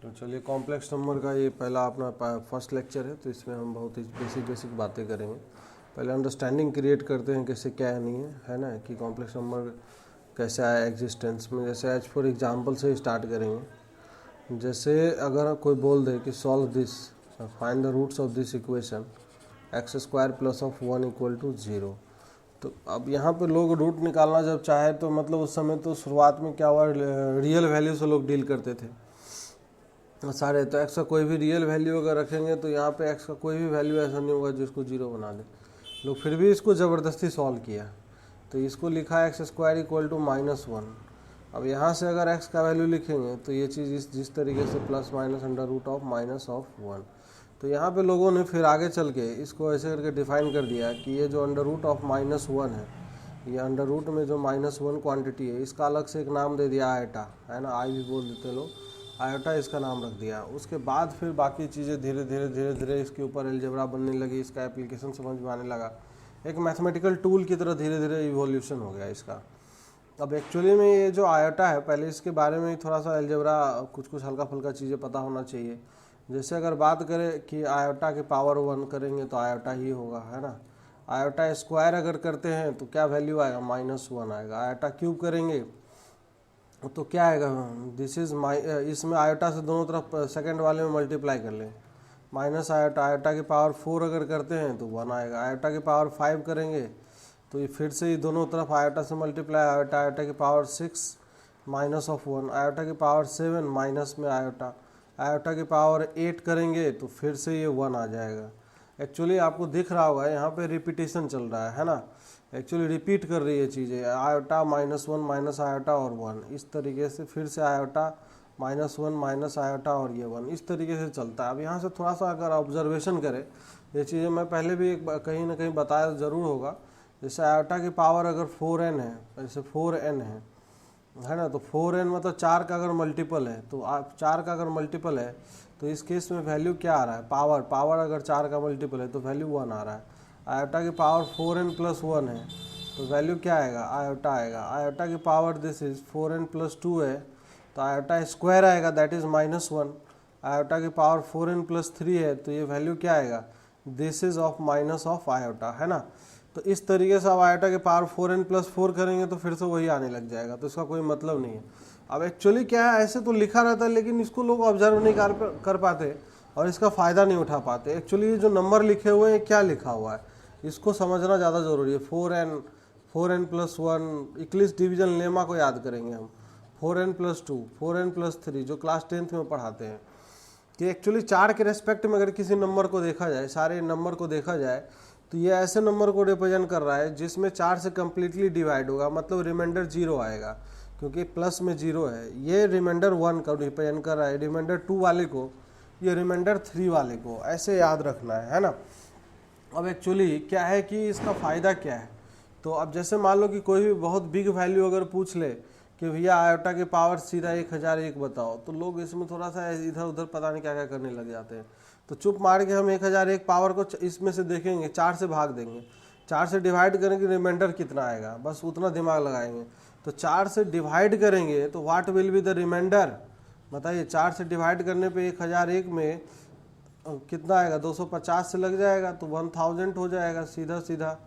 तो चलिए complex number का ये पहला अपना फर्स्ट लेक्चर है, तो इसमें हम बहुत ही बेसिक बातें करेंगे। पहले अंडरस्टैंडिंग क्रिएट करते हैं कैसे क्या है नहीं है ना, कि कॉम्प्लेक्स नंबर कैसे आया एग्जिस्टेंस में। जैसे एज फॉर एग्जांपल से स्टार्ट करेंगे। जैसे अगर कोई बोल दे कि solve this, find the roots of this equation x² plus of 1 equal to 0। तो अब यहाँ पे लोग रूट निकालना जब चाहे तो मतलब उस समय तो शुरुआत में क्या हुआ, रियल वैल्यू से लोग डील करते थे सारे। तो एक्स का कोई भी रियल वैल्यू अगर रखेंगे तो यहाँ पे एक्स का कोई भी वैल्यू ऐसा नहीं होगा जिसको जीरो बना दे। लोग फिर भी इसको ज़बरदस्ती सॉल्व किया, तो इसको लिखा x² इक्वल टू -1। अब यहाँ से अगर x का वैल्यू लिखेंगे तो ये चीज़ जिस तरीके से plus minus under root of -1। तो यहाँ पे लोगों ने फिर आगे चल के इसको ऐसे करके डिफाइन कर दिया कि ये जो अंडर रूट ऑफ -1 है, ये अंडर रूट में जो -1 क्वांटिटी है, इसका अलग से एक नाम दे दिया आयटा, है ना, आई भी बोल देते लोग, आयोटा इसका नाम रख दिया। उसके बाद फिर बाकी चीज़ें धीरे धीरे इसके ऊपर अलजेब्रा बनने लगी, इसका एप्लीकेशन समझ में आने लगा, एक मैथमेटिकल टूल की तरह धीरे धीरे इवोल्यूशन हो गया इसका। अब एक्चुअली में ये जो आयोटा है, पहले इसके बारे में थोड़ा सा अलजेब्रा कुछ हल्का फुल्का चीज़ें पता होना चाहिए। जैसे अगर बात करें कि आयोटा के पावर 1 करेंगे तो आयोटा ही होगा, है ना। आयोटा स्क्वायर अगर करते हैं तो क्या वैल्यू आएगा, -1 आएगा। आयोटा क्यूब करेंगे तो क्या आएगा, दिस इज इसमें आयोटा से दोनों तरफ सेकंड वाले में मल्टीप्लाई कर लें, माइनस आयोटा। आयोटा की पावर 4 अगर करते हैं तो 1 आएगा। आयोटा की पावर 5 करेंगे तो ये फिर से ही दोनों तरफ आयोटा से मल्टीप्लाई, आयोटा। आयोटा की पावर 6 -1। आयोटा की पावर 7 माइनस में आयोटा। आयोटा की पावर 8 करेंगे तो फिर से ये 1 आ जाएगा। एक्चुअली आपको दिख रहा होगा यहाँ पे रिपीटेशन चल रहा है ना, एक्चुअली रिपीट कर रही है चीज़ें, आयोटा -1 माइनस आयोटा और 1, इस तरीके से फिर से आयोटा -1 माइनस आयोटा और ये 1, इस तरीके से चलता है। अब यहाँ से थोड़ा सा अगर ऑब्जर्वेशन करें, ये चीज़ें मैं पहले भी कहीं ना कहीं बताया ज़रूर होगा। जैसे आयोटा की पावर अगर 4n है, जैसे 4n है ना, तो 4n मतलब 4 का अगर मल्टीपल है, तो 4 का अगर मल्टीपल है तो इस केस में वैल्यू क्या आ रहा है, पावर अगर 4 का मल्टीपल है तो वैल्यू 1 आ रहा है। आयोटा की पावर 4n प्लस 1 है तो वैल्यू क्या आएगा, आयोटा आएगा। आयोटा की power this is 4n plus 2 है तो आयोटा स्क्वायर आएगा, दैट इज -1। आयोटा की पावर 4n प्लस 3 है तो ये वैल्यू क्या आएगा, this is of minus of iota, है ना। तो इस तरीके से अब आयोटा के पावर 4n प्लस 4 करेंगे तो फिर से वही आने लग जाएगा, तो इसका कोई मतलब नहीं है। अब एक्चुअली क्या है, ऐसे तो लिखा रहता है लेकिन इसको लोग ऑब्जर्व नहीं कर पाते और इसका फ़ायदा नहीं उठा पाते। एक्चुअली ये जो नंबर लिखे हुए हैं, क्या लिखा हुआ है, इसको समझना ज़्यादा ज़रूरी है। 4n प्लस 1, इक्लिस डिवीजन लेमा को याद करेंगे हम, 4n प्लस 2, 4n प्लस 3, जो क्लास 10th में पढ़ाते हैं, कि एक्चुअली 4 के रेस्पेक्ट में अगर किसी नंबर को देखा जाए, सारे नंबर को देखा जाए, तो ये ऐसे नंबर को रिप्रेजेंट कर रहा है जिसमें 4 से कम्प्लीटली डिवाइड होगा, मतलब रिमाइंडर 0 आएगा, क्योंकि प्लस में 0 है। ये रिमाइंडर 1 का रिप्रेजेंट कर रहा है, रिमाइंडर 2 वाले को, ये रिमाइंडर 3 वाले को, ऐसे याद रखना है ना। अब एक्चुअली क्या है कि इसका फ़ायदा क्या है, तो अब जैसे मान लो कि कोई भी बहुत बिग वैल्यू अगर पूछ ले कि भैया आयोटा की पावर सीधा 1001 बताओ, तो लोग इसमें थोड़ा सा इधर उधर पता नहीं क्या क्या करने लग जाते हैं। तो चुप मार के हम 1001 पावर को इसमें से देखेंगे, 4 से भाग देंगे, 4 से डिवाइड करेंगे, रिमाइंडर कितना आएगा, बस उतना दिमाग लगाएंगे। तो 4 से डिवाइड करेंगे तो what will be the remainder, बताइए। 4 से डिवाइड करने पे 1001 में कितना आएगा, 250 से लग जाएगा तो 1000 हो जाएगा सीधा सीधा,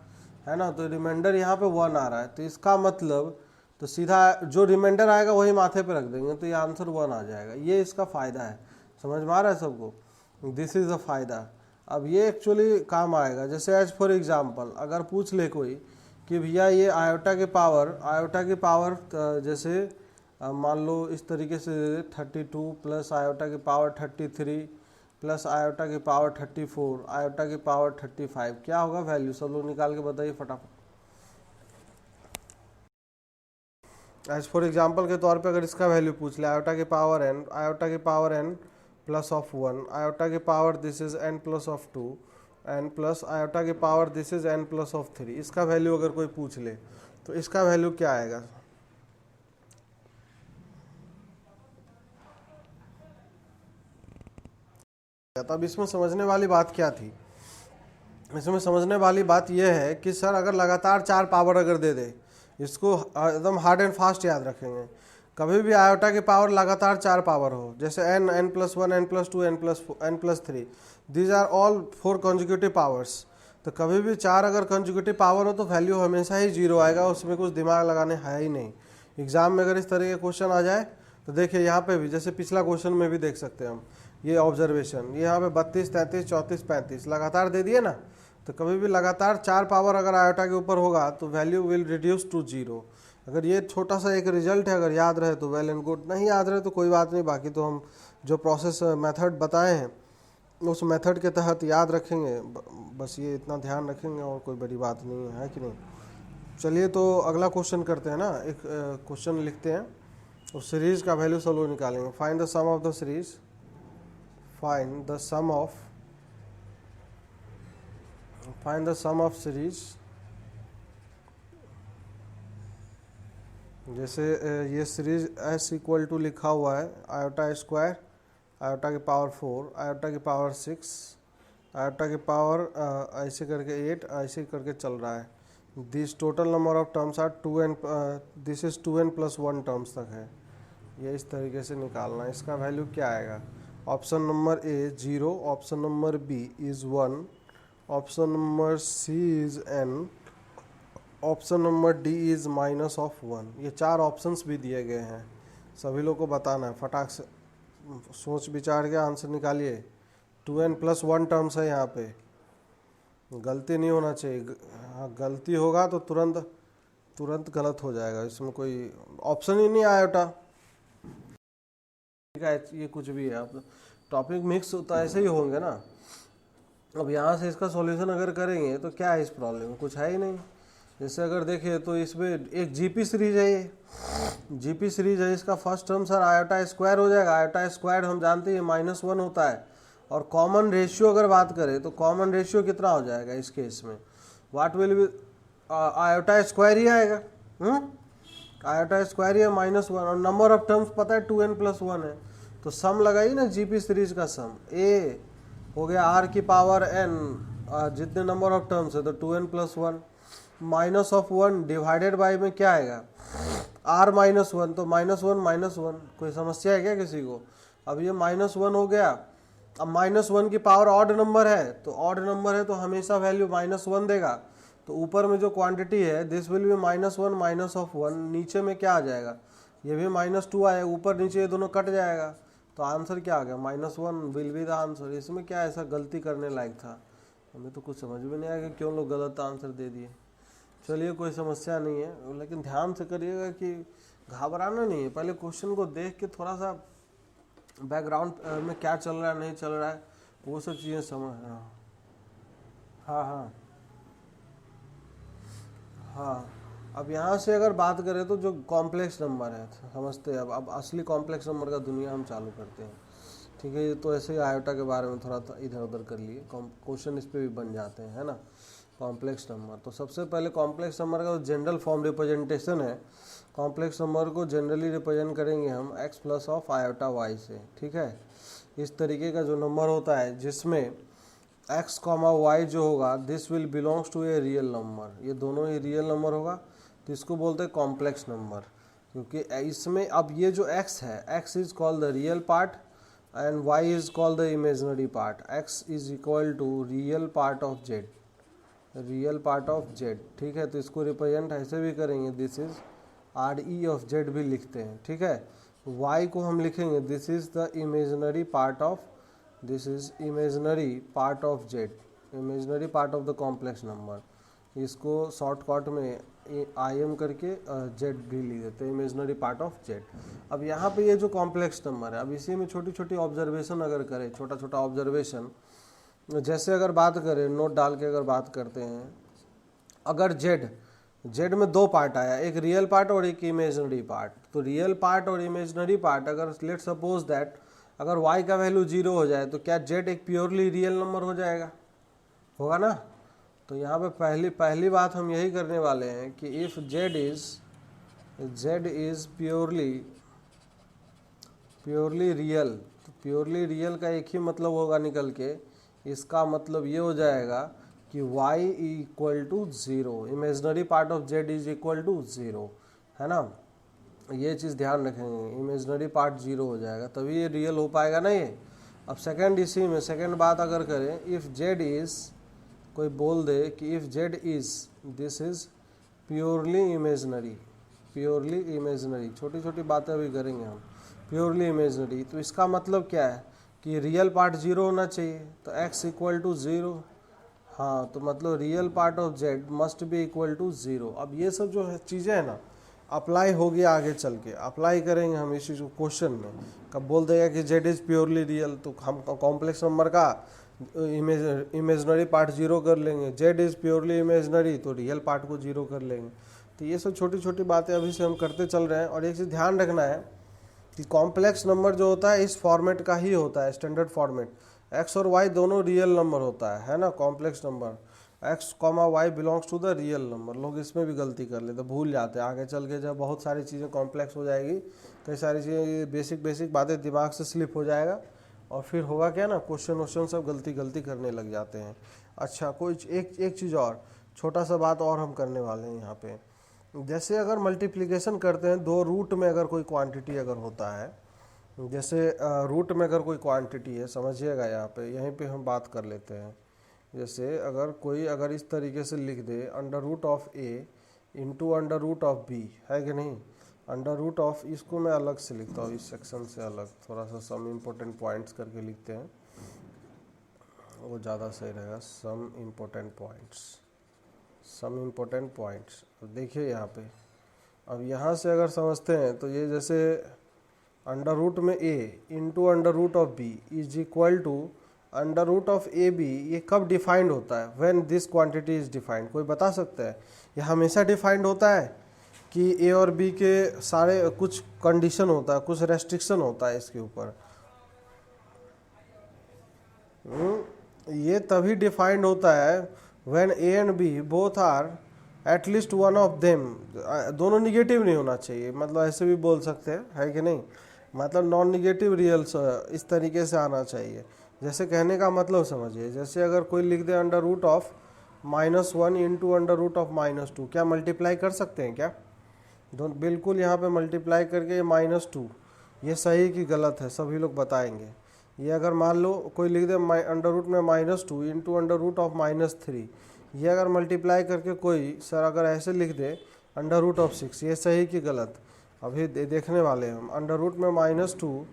है ना। तो रिमाइंडर यहाँ पे 1 आ रहा है, तो इसका मतलब तो सीधा जो रिमाइंडर आएगा वही माथे पे रख देंगे, तो ये आंसर 1 आ जाएगा। ये इसका फ़ायदा है, समझ में आ रहा है सबको, दिस इज़ द फ़ायदा। अब ये एक्चुअली काम आएगा। जैसे एज फॉर एग्जांपल अगर पूछ ले कोई कि भैया ये आयोटा की पावर जैसे मान लो इस तरीके से 32 प्लस आयोटा की पावर 33 प्लस आयोटा की पावर 34, आयोटा की पावर 35, क्या होगा वैल्यू, सब लोग निकाल के बताइए फटाफट। एज फॉर एग्जांपल के तौर पे अगर इसका वैल्यू पूछ ले, आयोटा की power n plus of 1, iota की power this is n plus of 2, n plus iota की power this is n plus of 3, इसका वैल्यू अगर कोई पूछ ले तो इसका वैल्यू क्या आएगा। अब इसमें समझने वाली बात क्या थी, इसमें समझने वाली बात यह है कि सर अगर लगातार 4 पावर अगर दे दे, इसको एकदम हार्ड एंड फास्ट याद रखेंगे, कभी भी आयोटा की पावर लगातार 4 पावर हो, जैसे n, n+1, n+2, n+3, these are all 4 consecutive powers. तो कभी भी 4 अगर कंजिक्यूटिव पावर हो तो वैल्यू हमेशा ही 0 आएगा, उसमें कुछ दिमाग लगाने है ही नहीं। एग्जाम में अगर इस तरह के क्वेश्चन आ जाए तो देखिए यहाँ पे भी, जैसे पिछला क्वेश्चन में भी देख सकते हैं हम, ये ऑब्जर्वेशन, ये यहाँ पे 32, 33, 34, 35 लगातार दे दिए ना। तो कभी भी लगातार 4 पावर अगर आयोटा के ऊपर होगा तो वैल्यू विल रिड्यूस टू 0। अगर ये छोटा सा एक रिजल्ट है, अगर याद रहे तो वेल एंड गुड, नहीं याद रहे तो कोई बात नहीं, बाकी तो हम जो प्रोसेस मेथड बताए हैं उस मेथड के तहत याद रखेंगे, बस ये इतना ध्यान रखेंगे और कोई बड़ी बात नहीं है कि नहीं। चलिए तो अगला क्वेश्चन करते हैं ना। एक क्वेश्चन लिखते हैं, उस सीरीज का वैल्यू सोल्व निकालेंगे। Find the sum of the series, find the sum of series. जैसे ये सीरीज s इक्वल टू लिखा हुआ है आयोटा स्क्वायर, आयोटा की पावर 4, आयोटा की पावर 6, आयोटा की पावर ऐसे करके 8, ऐसे करके चल रहा है। This total number of terms are 2n, this is 2n+1 terms तक है। ये इस तरीके से निकालना है। इसका वैल्यू क्या आएगा? Option number A 0, option number B is 1, option number C is n, option number D is -1। ये 4 ऑप्शंस भी दिए गए हैं, सभी लोग को बताना है। फटाक से सोच विचार के आंसर निकालिए। 2n+1 टर्म्स है यहाँ पे, गलती नहीं होना चाहिए। हाँ, गलती होगा तो तुरंत गलत हो जाएगा, इसमें कोई ऑप्शन ही नहीं आयोटा। ये कुछ भी है, आप टॉपिक मिक्स होता है, ऐसे ही होंगे ना। अब यहाँ से इसका सॉल्यूशन अगर करेंगे तो क्या है इस प्रॉब्लम में? कुछ है ही नहीं। जैसे अगर देखिए तो इसमें एक जीपी सीरीज है, ये जीपी सीरीज है, इसका first term sir iota square हो जाएगा। आयोटा स्क्वायर हम जानते हैं -1 होता है। और कॉमन रेशियो अगर बात करें तो कॉमन रेशियो कितना हो जाएगा इस केस में? What will be, iota square ही आएगा। आयोटा स्क्वायर ही है -1, और नंबर ऑफ टर्म्स पता है 2n+1 है। तो सम लगाइए ना जीपी सीरीज का सम, ए हो गया r की पावर n, जितने नंबर ऑफ टर्म्स है तो 2n+1, -1 डिवाइडेड बाई में क्या आएगा? r -1, तो -1, कोई समस्या है क्या किसी को? अब ये -1 हो गया। अब -1 की पावर ऑड नंबर है, तो ऑड नंबर है तो हमेशा वैल्यू -1 देगा। तो ऊपर में जो क्वांटिटी है दिस विल बी -1, नीचे में क्या आ जाएगा? ये भी -2 आएगा, ऊपर नीचे ये दोनों कट जाएगा। तो आंसर क्या आ गया? -1 विल बी द आंसर। इसमें क्या ऐसा गलती करने लायक था? हमें तो कुछ समझ में नहीं आया कि क्यों लोग गलत आंसर दे दिए। चलिए कोई समस्या नहीं है, लेकिन ध्यान से करिएगा कि घबराना नहीं है। पहले क्वेश्चन को देख के थोड़ा सा बैकग्राउंड में क्या चल रहा है नहीं चल रहा है वो सब चीज़ें समझ। हाँ, अब यहाँ से अगर बात करें तो जो कॉम्प्लेक्स नंबर है, समझते हैं। अब असली कॉम्प्लेक्स नंबर का दुनिया हम चालू करते हैं, ठीक है। तो ऐसे ही आयोटा के बारे में थोड़ा इधर उधर कर लिए, क्वेश्चन इस पे भी बन जाते हैं, है ना। कॉम्प्लेक्स नंबर, तो सबसे पहले कॉम्प्लेक्स नंबर का जो जनरल फॉर्म रिप्रेजेंटेशन है, कॉम्प्लेक्स नंबर को जनरली रिप्रेजेंट करेंगे हम x plus of iota y से, ठीक है। इस तरीके का जो नंबर होता है जिसमें x, y जो होगा this will belongs to a real number, ये दोनों ही रियल नंबर होगा, तो इसको बोलते हैं कॉम्प्लेक्स नंबर। क्योंकि इसमें अब ये जो x है, x is called the real part and y is called the imaginary part. x is equal to real part of z, real part of z, ठीक है। तो इसको रिप्रेजेंट ऐसे भी करेंगे, this is RE of z भी लिखते हैं, ठीक है। y को हम लिखेंगे this is the imaginary part of, this is imaginary part of z, imaginary part of the complex number. इसको शॉर्टकट में IM करके z भी लिख देते हैं, इमेजिनरी पार्ट ऑफ z। अब यहाँ पे ये जो कॉम्प्लेक्स नंबर है, अब इसी में छोटी छोटी ऑब्जर्वेशन अगर करें, छोटा छोटा ऑब्जर्वेशन, जैसे अगर बात करें, नोट डाल के अगर बात करते हैं, अगर z में 2 पार्ट आया, एक रियल पार्ट और एक इमेजिनरी पार्ट, तो रियल पार्ट और इमेजिनरी पार्ट अगर लेट सपोज दैट अगर y का वैल्यू 0 हो जाए तो क्या z एक प्योरली रियल नंबर हो जाएगा? होगा ना। तो यहाँ पे पहली बात हम यही करने वाले हैं कि if z is purely real, तो प्योरली रियल का एक ही मतलब होगा निकल के, इसका मतलब ये हो जाएगा कि y equal to 0, imaginary part of z is equal to 0, है ना। ये चीज़ ध्यान रखेंगे, इमेजनरी पार्ट 0 हो जाएगा तभी ये रियल हो पाएगा ना ये। अब सेकंड इसी में सेकंड बात अगर करें, इफ़ जेड इज़, कोई बोल दे कि if Z is, this is purely imaginary, purely imaginary, छोटी छोटी बातें अभी करेंगे हम, प्योरली इमेजनरी, तो इसका मतलब क्या है कि रियल पार्ट 0 होना चाहिए, तो x इक्वल टू 0, हाँ तो मतलब real part of z must be equal to 0। अब ये सब जो है चीज़ें हैं ना, अप्लाई होगी आगे चल के, अप्लाई करेंगे हम इस चीज़ को क्वेश्चन में। कब बोल देगा कि z इज़ प्योरली रियल, तो हम कॉम्प्लेक्स नंबर का इमेजनरी पार्ट 0 कर लेंगे, z इज़ प्योरली इमेजनरी तो रियल पार्ट को 0 कर लेंगे। तो ये सब छोटी छोटी बातें अभी से हम करते चल रहे हैं। और एक चीज़ ध्यान रखना है कि कॉम्प्लेक्स नंबर जो होता है इस फॉर्मेट का ही होता है, स्टैंडर्ड फॉर्मेट, x और y दोनों रियल नंबर होता है ना। Complex number x, y belongs to the real number. लोग इसमें भी गलती कर लेते, भूल जाते हैं, आगे चल के जब बहुत सारी चीज़ें कॉम्प्लेक्स हो जाएगी, कई सारी चीज़ें बेसिक बातें दिमाग से स्लिप हो जाएगा और फिर होगा क्या ना, क्वेश्चन सब गलती करने लग जाते हैं। अच्छा, कोई एक चीज़ और, छोटा सा बात और हम करने वाले हैं यहाँ पे। जैसे अगर मल्टीप्लिकेशन करते हैं दो रूट में, अगर कोई क्वांटिटी अगर होता है, जैसे रूट में अगर कोई क्वांटिटी है, समझिएगा यहाँ पे, यहीं पे हम बात कर लेते हैं। जैसे अगर इस तरीके से लिख दे under root of A into under root of B, है कि नहीं, अंडर रूट ऑफ, इसको मैं अलग से लिखता हूँ, इस सेक्शन से अलग, थोड़ा सा सम इम्पोर्टेंट पॉइंट्स करके लिखते हैं, वो ज़्यादा सही रहेगा। Some important points. अब देखिए यहाँ पे, अब यहाँ से अगर समझते हैं तो ये जैसे अंडर रूट में a into under root of b is equal to under root of A B, ये कब डिफाइंड होता है, when this quantity is defined. कोई बता सकता है ये हमेशा डिफाइंड होता है कि a और b के सारे कुछ कंडीशन होता है, कुछ रेस्ट्रिक्शन होता है इसके ऊपर। ये तभी डिफाइंड होता है when a and b both are at least one of them, दोनों निगेटिव नहीं होना चाहिए, मतलब ऐसे भी बोल सकते हैं, है कि नहीं, मतलब नॉन निगेटिव रियल्स इस तरीके से आना चाहिए। जैसे कहने का मतलब समझिए, जैसे अगर कोई लिख दे under root of -1 into under root of -2, क्या मल्टीप्लाई कर सकते हैं क्या? बिल्कुल, यहाँ पे मल्टीप्लाई करके -2, ये सही कि गलत है सभी लोग बताएंगे। ये अगर मान लो कोई लिख दे अंडर रूट में -2 इंटू अंडर रूट ऑफ -3, ये अगर मल्टीप्लाई करके कोई सर अगर ऐसे लिख दे अंडर रूट ऑफ 6, ये सही कि गलत? अभी देखने वाले हैं हम। अंडर रूट में -2,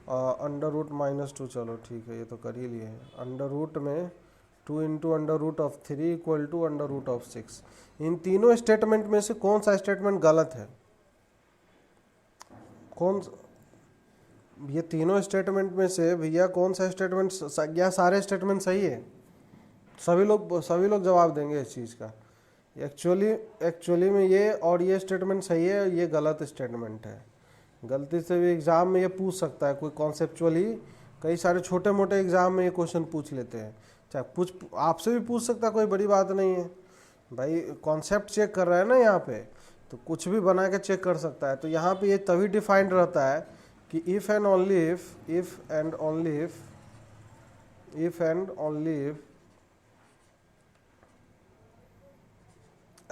अंडर रूट -2, चलो ठीक है, ये तो कर ही लिए हैं। अंडर रूट में 2 into under root of 3 equal to under root of 6। इन तीनों स्टेटमेंट में से कौन सा स्टेटमेंट गलत है? ये तीनों स्टेटमेंट में से भैया कौन सा स्टेटमेंट, या सारे स्टेटमेंट सही है? सभी लोग जवाब देंगे इस चीज़ का। एक्चुअली में ये और ये स्टेटमेंट सही है, ये गलत स्टेटमेंट है। गलती से भी एग्ज़ाम में ये पूछ सकता है कोई कॉन्सेप्चुअली, कई सारे छोटे मोटे एग्ज़ाम में ये क्वेश्चन पूछ लेते हैं, चाहे आपसे भी पूछ सकता है, कोई बड़ी बात नहीं है भाई, कॉन्सेप्ट चेक कर रहा है ना यहाँ पे, तो कुछ भी बना के चेक कर सकता है। तो यहाँ पे ये तभी डिफाइंड रहता है कि if and only if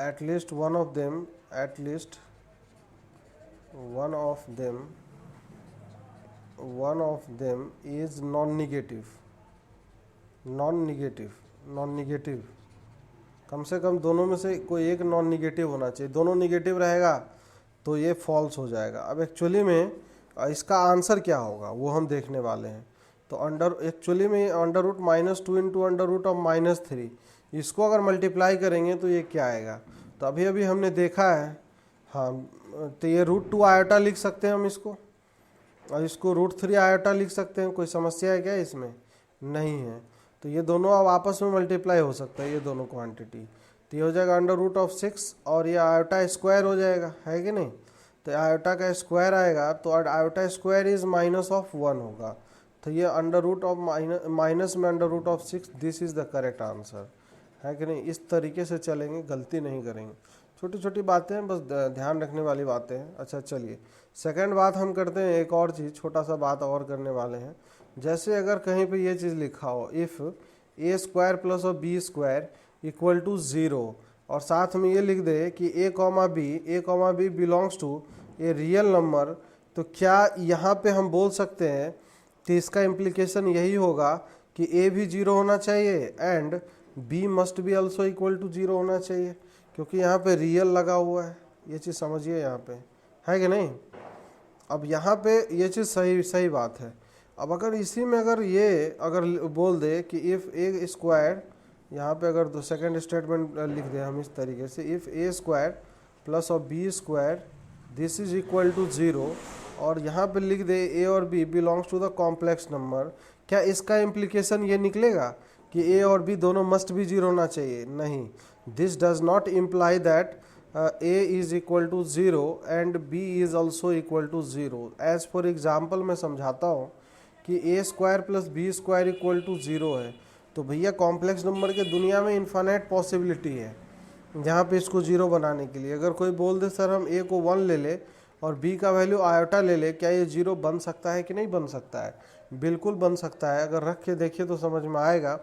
at least one of them is non-negative, कम से कम दोनों में से कोई एक नॉन निगेटिव होना चाहिए। दोनों निगेटिव रहेगा तो ये फॉल्स हो जाएगा। अब एक्चुअली में इसका आंसर क्या होगा वो हम देखने वाले हैं। तो एक्चुअली में under root -2 into under root of -3, इसको अगर मल्टीप्लाई करेंगे तो ये क्या आएगा? तो अभी हमने देखा है, हाँ, तो ये √2 आयोटा लिख सकते हैं हम इसको, और इसको √3 आयोटा लिख सकते हैं। कोई समस्या है क्या इसमें? नहीं है। तो ये दोनों अब आपस में मल्टीप्लाई हो सकता है, ये दोनों क्वांटिटी, तो ये हो जाएगा अंडर रूट ऑफ 6 और ये आयोटा स्क्वायर हो जाएगा, है कि नहीं? तो आयोटा का स्क्वायर आएगा तो आयोटा स्क्वायर इज -1 होगा। तो ये अंडर रूट ऑफ माइनस में under root of 6, this is the correct answer, है कि नहीं? इस तरीके से चलेंगे, गलती नहीं करेंगे। छोटी छोटी बातें हैं, बस ध्यान रखने वाली बातें हैं। अच्छा चलिए, सेकंड बात हम करते हैं, एक और चीज़, छोटा सा बात और करने वाले हैं। जैसे अगर कहीं पे ये चीज़ लिखा हो, इफ़ a² प्लस और b² इक्वल टू 0, और साथ में ये लिख दे कि a, b belongs to a real number, तो क्या यहाँ पे हम बोल सकते हैं कि इसका इम्प्लीकेशन यही होगा कि ए भी जीरो होना चाहिए and B must be also equal to zero होना चाहिए, क्योंकि यहाँ पे रियल लगा हुआ है। ये चीज़ समझिए यहाँ पे, है कि नहीं। अब यहाँ पे ये चीज़ सही बात है। अब अगर इसी में अगर बोल दे कि इफ़ ए स्क्वायर, यहाँ पे अगर तो सेकेंड स्टेटमेंट लिख दे हम इस तरीके से, if A square plus of B square this is equal to zero, और यहाँ पे लिख दे ए और B belongs to the complex number, क्या इसका इम्प्लीकेशन ये निकलेगा कि ए और बी दोनों मस्ट भी जीरो होना चाहिए? नहीं, this does not imply that A is equal to zero and B is also equal to zero. As for example मैं समझाता हूँ कि A square plus B square equal to zero है, तो भैया कॉम्प्लेक्स नंबर के दुनिया में इन्फानाइट पॉसिबिलिटी है जहाँ पे इसको जीरो बनाने के लिए। अगर कोई बोल दे सर हम ए को 1 ले ले और बी का वैल्यू आयोटा ले ले, क्या ये जीरो बन सकता है कि नहीं बन सकता है? बिल्कुल बन सकता है। अगर रख के देखिए तो समझ में आएगा।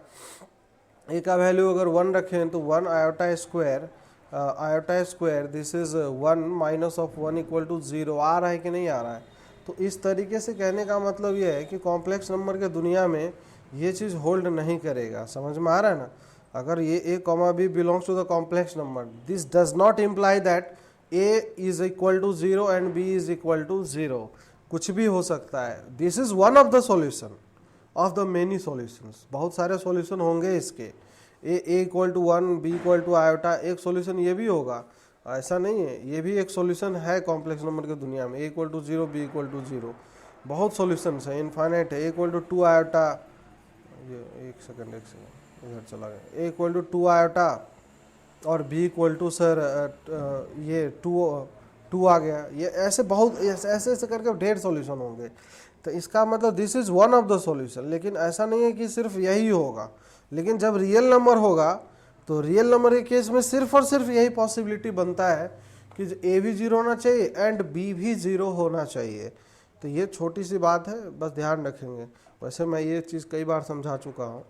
ए का वैल्यू अगर 1 रखें तो 1 iota square this is 1 minus of 1 equal to zero, आ रहा है कि नहीं आ रहा है? तो इस तरीके से कहने का मतलब ये है कि कॉम्प्लेक्स नंबर के दुनिया में ये चीज़ होल्ड नहीं करेगा। समझ में आ रहा है ना। अगर ये A comma B belongs to the complex number, this does not imply that A is equal to zero and B is equal to zero. कुछ भी हो सकता है। This is one of the solution of the many solutions. बहुत सारे solution होंगे इसके। A equal to 1 B equal to iota, एक सॉल्यूशन ये भी होगा, ऐसा नहीं है। ये भी एक सॉल्यूशन है कॉम्प्लेक्स नंबर के दुनिया में। A equal to zero B equal to zero, बहुत सॉल्यूशंस है, इनफाइनाइट है। ए इक्वल टू 2 आयोटा, ये एक सेकंड इधर चला गया। ए इक्वल टू 2 आयोटा और बी इक्वल टू सर ये 2 आ गया। ये ऐसे बहुत ऐसे करके ढेर सॉल्यूशन होंगे। तो इसका मतलब this is one of the solution. लेकिन ऐसा नहीं है कि सिर्फ यही होगा। लेकिन जब रियल नंबर होगा तो रियल नंबर के केस में सिर्फ और सिर्फ यही पॉसिबिलिटी बनता है कि ए भी जीरो होना चाहिए एंड बी भी जीरो होना चाहिए। तो ये छोटी सी बात है, बस ध्यान रखेंगे। वैसे मैं ये चीज़ कई बार समझा चुका हूँ।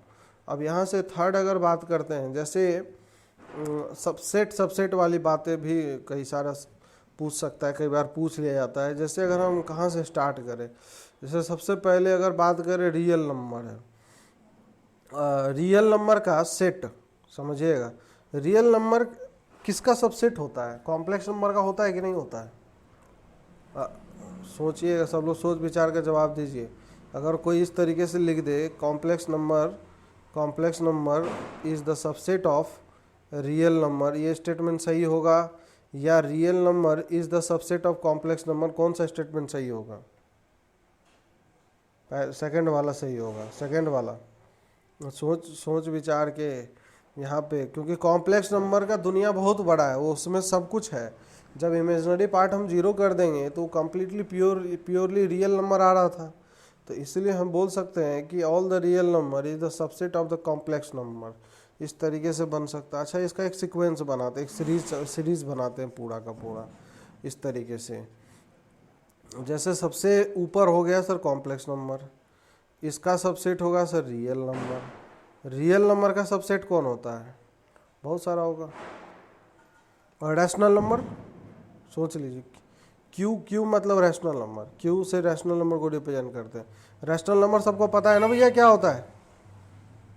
अब यहाँ से थर्ड अगर बात करते हैं, जैसे सबसेट वाली बातें भी कई सारा पूछ सकता है, कई बार पूछ लिया जाता है। जैसे अगर हम कहाँ से स्टार्ट करें, जैसे सबसे पहले अगर बात करें रियल नंबर है, रियल नंबर का सेट समझिएगा। रियल नंबर किसका सबसेट होता है? कॉम्प्लेक्स नंबर का होता है कि नहीं होता है? सोचिएगा, सब लोग सोच विचार कर जवाब दीजिए। अगर कोई इस तरीके से लिख दे complex number is the subset of real number, ये स्टेटमेंट सही होगा? या real number is the subset of complex number, कौन सा स्टेटमेंट सही होगा? सेकंड वाला सही होगा। सेकंड वाला सोच विचार के यहाँ पे, क्योंकि कॉम्प्लेक्स नंबर का दुनिया बहुत बड़ा है, वो उसमें सब कुछ है। जब इमेजिनरी पार्ट हम जीरो कर देंगे तो कम्प्लीटली प्योरली रियल नंबर आ रहा था। तो इसलिए हम बोल सकते हैं कि all the real number is the subset of the complex number. इस तरीके से बन सकता है। अच्छा, इसका एक सीक्वेंस बनाते हैं, एक सीरीज बनाते हैं पूरा का पूरा इस तरीके से। जैसे सबसे ऊपर हो गया सर कॉम्प्लेक्स नंबर, इसका सबसेट होगा sir real number. Real number का सबसेट कौन होता है? बहुत सारा होगा। और रैशनल नंबर सोच लीजिए, क्यू मतलब रैशनल नंबर, क्यू से रैशनल नंबर को रिप्रेजेंट करते हैं। रैशनल नंबर सबको पता है ना भैया क्या होता है?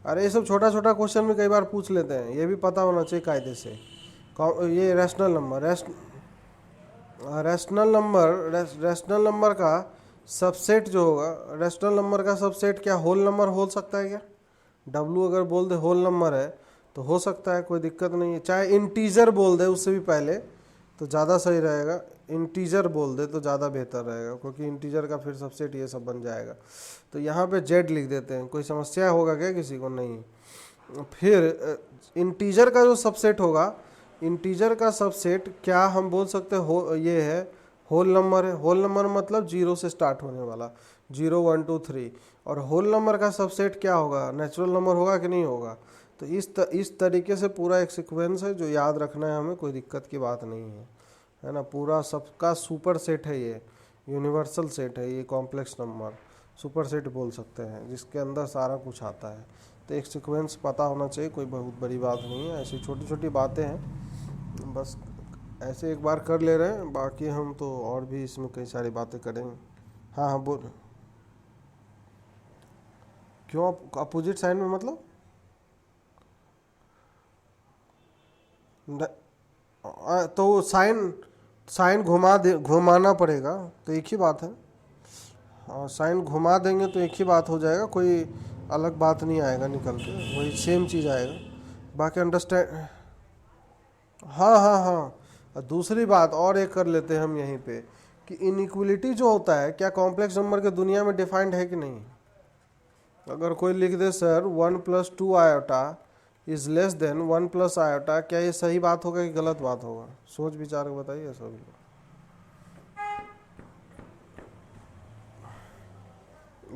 अरे ये सब छोटा छोटा क्वेश्चन में कई बार पूछ लेते हैं, ये भी पता होना चाहिए कायदे से। ये रैशनल नंबर का सबसेट जो होगा, रैशनल नंबर का सबसेट क्या होल नंबर हो सकता है क्या? डब्लू अगर बोल दे होल नंबर है तो हो सकता है, कोई दिक्कत नहीं है। चाहे इंटीजर बोल दे उससे भी पहले तो ज़्यादा सही रहेगा। इंटीजर बोल दे तो ज़्यादा बेहतर रहेगा, क्योंकि इंटीजर का फिर सबसेट ये सब बन जाएगा। तो यहाँ पे जेड लिख देते हैं। कोई समस्या होगा क्या किसी को? नहीं। फिर इंटीजर का जो सबसेट होगा, इंटीजर का सबसेट क्या हम बोल सकते हो? ये है होल नंबर है। होल नंबर मतलब जीरो से स्टार्ट होने वाला, 0 1 2 3। और होल नंबर का सबसेट क्या होगा? नेचुरल नंबर होगा कि नहीं होगा? तो इस तरीके से पूरा एक सीक्वेंस है जो याद रखना है हमें, कोई दिक्कत की बात नहीं है ना। पूरा सबका सुपर सेट है, ये यूनिवर्सल सेट है, ये कॉम्प्लेक्स नंबर सुपर सेट बोल सकते हैं, जिसके अंदर सारा कुछ आता है। तो एक सीक्वेंस पता होना चाहिए, कोई बहुत बड़ी बात नहीं है। ऐसी छोटी छोटी बातें हैं, बस ऐसे एक बार कर ले रहे हैं, बाकी हम तो और भी इसमें कई सारी बातें करेंगे। हाँ हाँ बोल। क्यों अपोजिट साइन में मतलब? तो साइन साइन घुमाना पड़ेगा, तो एक ही बात है। और साइन घुमा देंगे तो एक ही बात हो जाएगा, कोई अलग बात नहीं आएगा निकल के, वही सेम चीज़ आएगा। बाकी अंडरस्टैंड। हाँ हाँ हाँ। और दूसरी बात और एक कर लेते हैं हम यहीं पे, कि इनइक्वलिटी जो होता है क्या कॉम्प्लेक्स नंबर के दुनिया में डिफाइंड है कि नहीं? अगर कोई लिख दे sir 1+2 iota is less than 1+ iota, क्या ये सही बात होगा कि गलत बात होगा? सोच विचार के बताइए सभी लोग।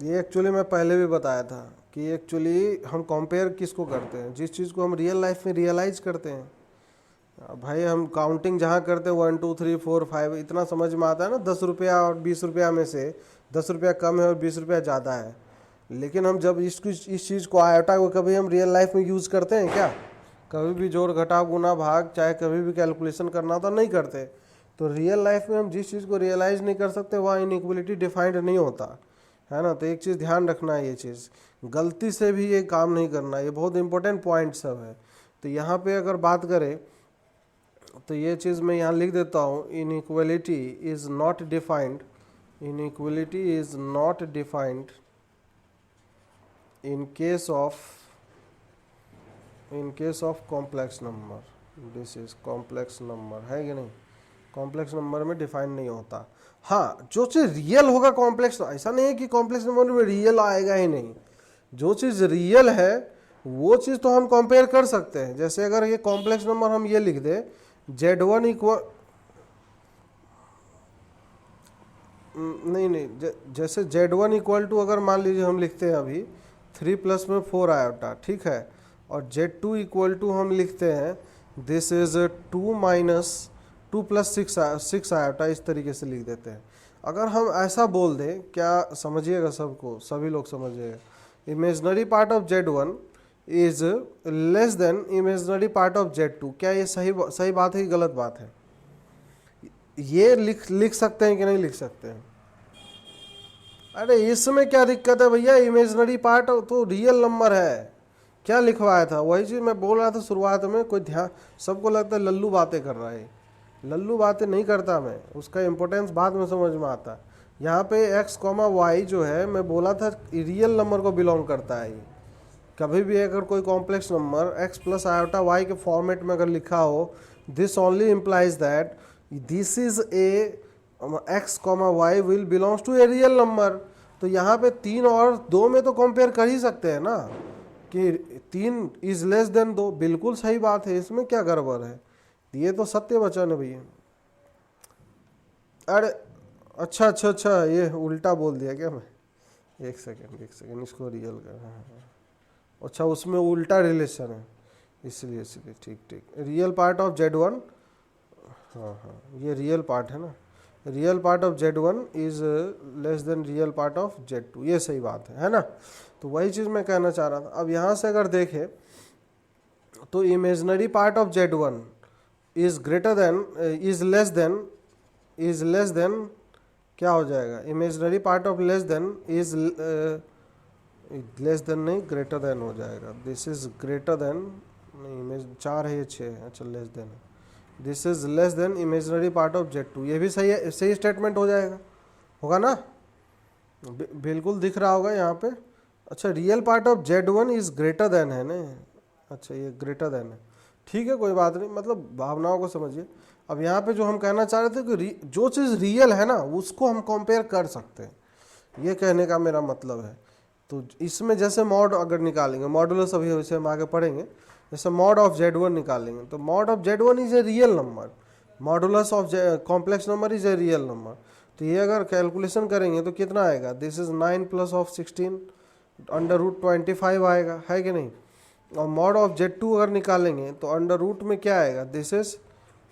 ये एक्चुअली मैं पहले भी बताया था कि एक्चुअली हम कंपेयर किसको करते हैं, जिस चीज़ को हम रियल लाइफ में रियलाइज करते हैं। भाई हम काउंटिंग जहाँ करते हैं 1 2 3 4 5 इतना समझ में आता है ना, 10 रुपया और 20 रुपया में से 10 रुपया कम है और 20 रुपया ज़्यादा है। लेकिन हम जब इस चीज़ को आयोटा को कभी हम रियल लाइफ में यूज़ करते हैं क्या? कभी भी जोड़ घटाव गुना भाग चाहे कभी भी कैलकुलेशन करना होता नहीं करते। तो रियल लाइफ में हम जिस चीज़ को रियलाइज नहीं कर सकते वहाँ इनइक्वलिटी डिफाइंड नहीं होता है ना। तो एक चीज़ ध्यान रखना है, ये चीज़ गलती से भी ये काम नहीं करना, ये बहुत इंपॉर्टेंट पॉइंट सब है। तो यहाँ पे अगर बात करें तो ये चीज़ मैं यहाँ लिख देता हूँ, inequality is not defined, inequality is not defined in case of complex number। this is complex number है कि नहीं? कॉम्प्लेक्स नंबर में डिफाइन नहीं होता। हाँ, जो चीज़ रियल होगा कॉम्प्लेक्स, ऐसा नहीं है कि कॉम्प्लेक्स नंबर में रियल आएगा ही नहीं। जो चीज़ रियल है वो चीज़ तो हम कंपेयर कर सकते हैं। जैसे अगर ये कॉम्प्लेक्स नंबर हम ये लिख दे Z1 इक्वल, नहीं जैसे Z1 इक्वल टू अगर मान लीजिए हम लिखते हैं अभी 3 में 4 आयोटा, ठीक है। और Z2 इक्वल टू हम लिखते हैं दिस इज 2 + 6 आयोटा, इस तरीके से लिख देते हैं। अगर हम ऐसा बोल दें, क्या समझिएगा, सबको सभी लोग समझिएगा, imaginary part of Z1 is less then imaginary part of Z2, क्या ये सही बात है कि गलत बात है? ये लिख सकते हैं कि नहीं लिख सकते हैं? अरे इसमें क्या दिक्कत है भैया, इमेजनरी पार्ट तो रियल नंबर है। क्या लिखवाया था? वही चीज़ मैं बोल रहा था शुरुआत में। कोई ध्यान, सबको लगता है लल्लू बातें कर रहा है। लल्लू बातें नहीं करता मैं, उसका इम्पोर्टेंस बाद में समझ में आता है। यहाँ पे x, y जो है, मैं बोला था रियल नंबर को बिलोंग करता है। ये कभी भी अगर कोई complex number x + iota y के फॉर्मेट में अगर लिखा हो, this only implies that this is a x, y will belongs to a real number. तो यहाँ पे 3 और 2 में तो कंपेयर कर ही सकते हैं ना, कि 3 इज लेस देन 2, बिल्कुल सही बात है, इसमें क्या गड़बड़ है? ये तो सत्य वचन है भैया। अरे अच्छा, ये उल्टा बोल दिया क्या मैं? एक सेकेंड इसको रियल कर। अच्छा, उसमें उल्टा रिलेशन है, इसलिए ठीक रियल पार्ट ऑफ Z1, हाँ ये रियल पार्ट है ना, real part of Z1 is less then real part of Z2, ये सही बात है ना। तो वही चीज़ मैं कहना चाह रहा था। अब यहाँ से अगर देखें तो imaginary part of Z1 is greater than is less then क्या हो जाएगा? Imaginary part of less than is less then नहीं, ग्रेटर देन हो जाएगा। दिस इज ग्रेटर देन, नहीं इमेज 4 है, ये 6 है, अच्छा लेस देन है। This is less then imaginary part of Z2, ये भी सही है, सही स्टेटमेंट हो जाएगा, होगा ना? बिल्कुल दिख रहा होगा यहाँ पे। अच्छा, real part of Z1 is greater than है ना, अच्छा ये ग्रेटर देन है, ठीक है, कोई बात नहीं, मतलब भावनाओं को समझिए। अब यहाँ पे जो हम कहना चाह रहे थे कि जो चीज़ रियल है ना उसको हम कंपेयर कर सकते हैं, ये कहने का मेरा मतलब है। तो इसमें जैसे मॉड अगर निकालेंगे, मॉडुलस अभी वैसे हम आगे पढ़ेंगे, जैसे मॉड ऑफ Z1 निकालेंगे तो mod of Z1 is a real number, modulus of complex number is a real number. तो ये अगर कैलकुलेशन करेंगे तो कितना आएगा? दिस इज 9 + 16 √25 आएगा, है कि नहीं? और मॉड ऑफ Z2 अगर निकालेंगे तो अंडर रूट में क्या आएगा? This is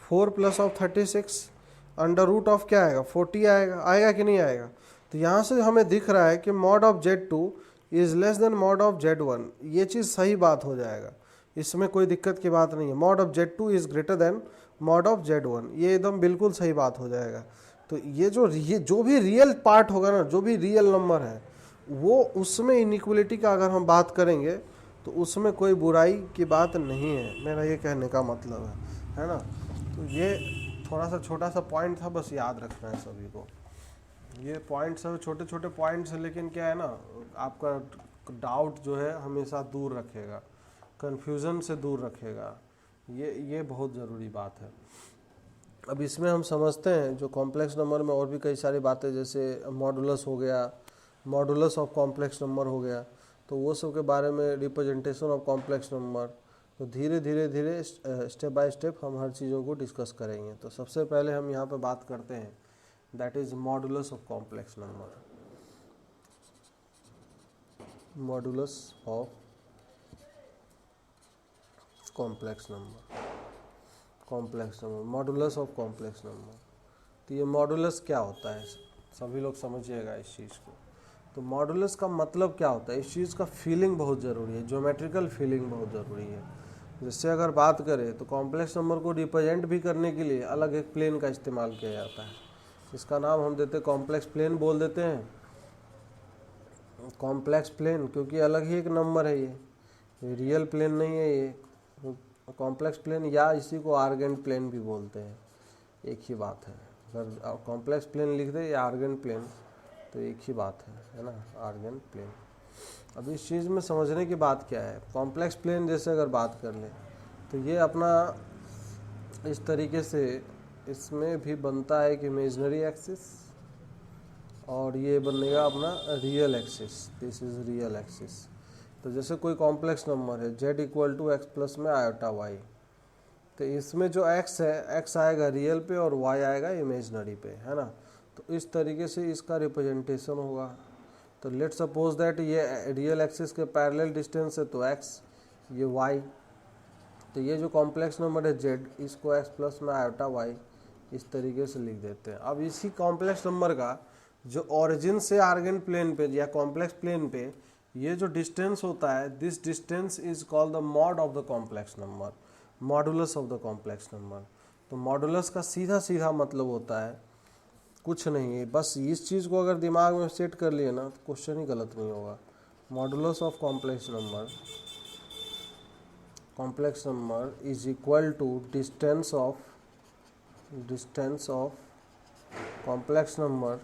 4 + 36 under root of क्या आएगा? 40 आएगा कि नहीं आएगा? तो यहाँ से हमें दिख रहा है कि mod of Z2 is less then mod of Z1, ये चीज़ सही बात हो जाएगा, इसमें कोई दिक्कत की बात नहीं है। Mod of Z2 is greater than mod of Z1, ये एकदम बिल्कुल सही बात हो जाएगा। तो ये जो भी रियल पार्ट होगा ना, जो भी रियल नंबर है, वो उसमें इनइक्वलिटी का अगर हम बात करेंगे तो उसमें कोई बुराई की बात नहीं है, मेरा ये कहने का मतलब है ना। तो ये थोड़ा सा छोटा सा पॉइंट था, बस याद रखना है सभी को। ये पॉइंट सब छोटे छोटे पॉइंट्स हैं, लेकिन क्या है ना, आपका डाउट जो है हमेशा दूर रखेगा, कन्फ्यूज़न से दूर रखेगा, ये बहुत ज़रूरी बात है। अब इसमें हम समझते हैं जो कॉम्प्लेक्स नंबर में और भी कई सारी बातें, जैसे मॉडुलस हो गया, मॉडुलस ऑफ कॉम्प्लेक्स नंबर हो गया, तो वो सब के बारे में, रिप्रेजेंटेशन ऑफ कॉम्प्लेक्स नंबर, तो धीरे धीरे धीरे स्टेप बाय स्टेप हम हर चीज़ों को डिस्कस करेंगे। तो सबसे पहले हम यहाँ पे बात करते हैं, that is modulus of complex number. Modulus of complex number, complex number, modulus of complex number. तो ये मॉडुलस क्या होता है, सभी लोग समझिएगा इस चीज़ को। तो मॉडुलस का मतलब क्या होता है, इस चीज़ का फीलिंग बहुत ज़रूरी है, ज्योमेट्रिकल फीलिंग बहुत ज़रूरी है। जैसे अगर बात करें तो कॉम्प्लेक्स नंबर को रिप्रेजेंट भी करने के लिए अलग एक प्लेन का इस्तेमाल किया जाता है, इसका नाम हम देते हैं कॉम्प्लेक्स प्लेन, बोल देते हैं कॉम्प्लेक्स प्लेन, क्योंकि अलग ही एक नंबर है, ये रियल प्लेन नहीं है ये कॉम्प्लेक्स प्लेन, या इसी को आर्गेंट प्लेन भी बोलते हैं, एक ही बात है। अगर कॉम्प्लेक्स प्लेन लिख दे या आर्गेंट प्लेन तो एक ही बात है ना, आर्गेंट प्लेन। अब इस चीज़ में समझने की बात क्या है, कॉम्प्लेक्स प्लेन जैसे अगर बात कर लें तो ये अपना इस तरीके से इसमें भी बनता है कि इमेजिनरी एक्सिस, और ये बनेगा अपना real axis, this is real axis. तो जैसे कोई कॉम्प्लेक्स नंबर है z equal to X plus में आयोटा वाई, तो इसमें जो x है, x आएगा रियल पे और y आएगा इमेजनरी पे, है ना। तो इस तरीके से इसका रिप्रेजेंटेशन होगा। तो लेट सपोज दैट ये रियल एक्सिस के पैरेलल डिस्टेंस है तो x, ये y, तो ये जो कॉम्प्लेक्स नंबर है z, इसको x प्लस में आयोटा y इस तरीके से लिख देते हैं। अब इसी कॉम्प्लेक्स नंबर का जो ओरिजिन से आर्गेंट प्लेन पे या कॉम्प्लेक्स प्लेन पे ये जो डिस्टेंस होता है, this distance is called the mod of the complex number, modulus of the complex number. तो मॉडुलस का सीधा सीधा मतलब होता है कुछ नहीं है, बस इस चीज़ को अगर दिमाग में सेट कर लिए ना तो क्वेश्चन ही गलत नहीं होगा। Modulus of complex number, complex number is equal to distance of complex number,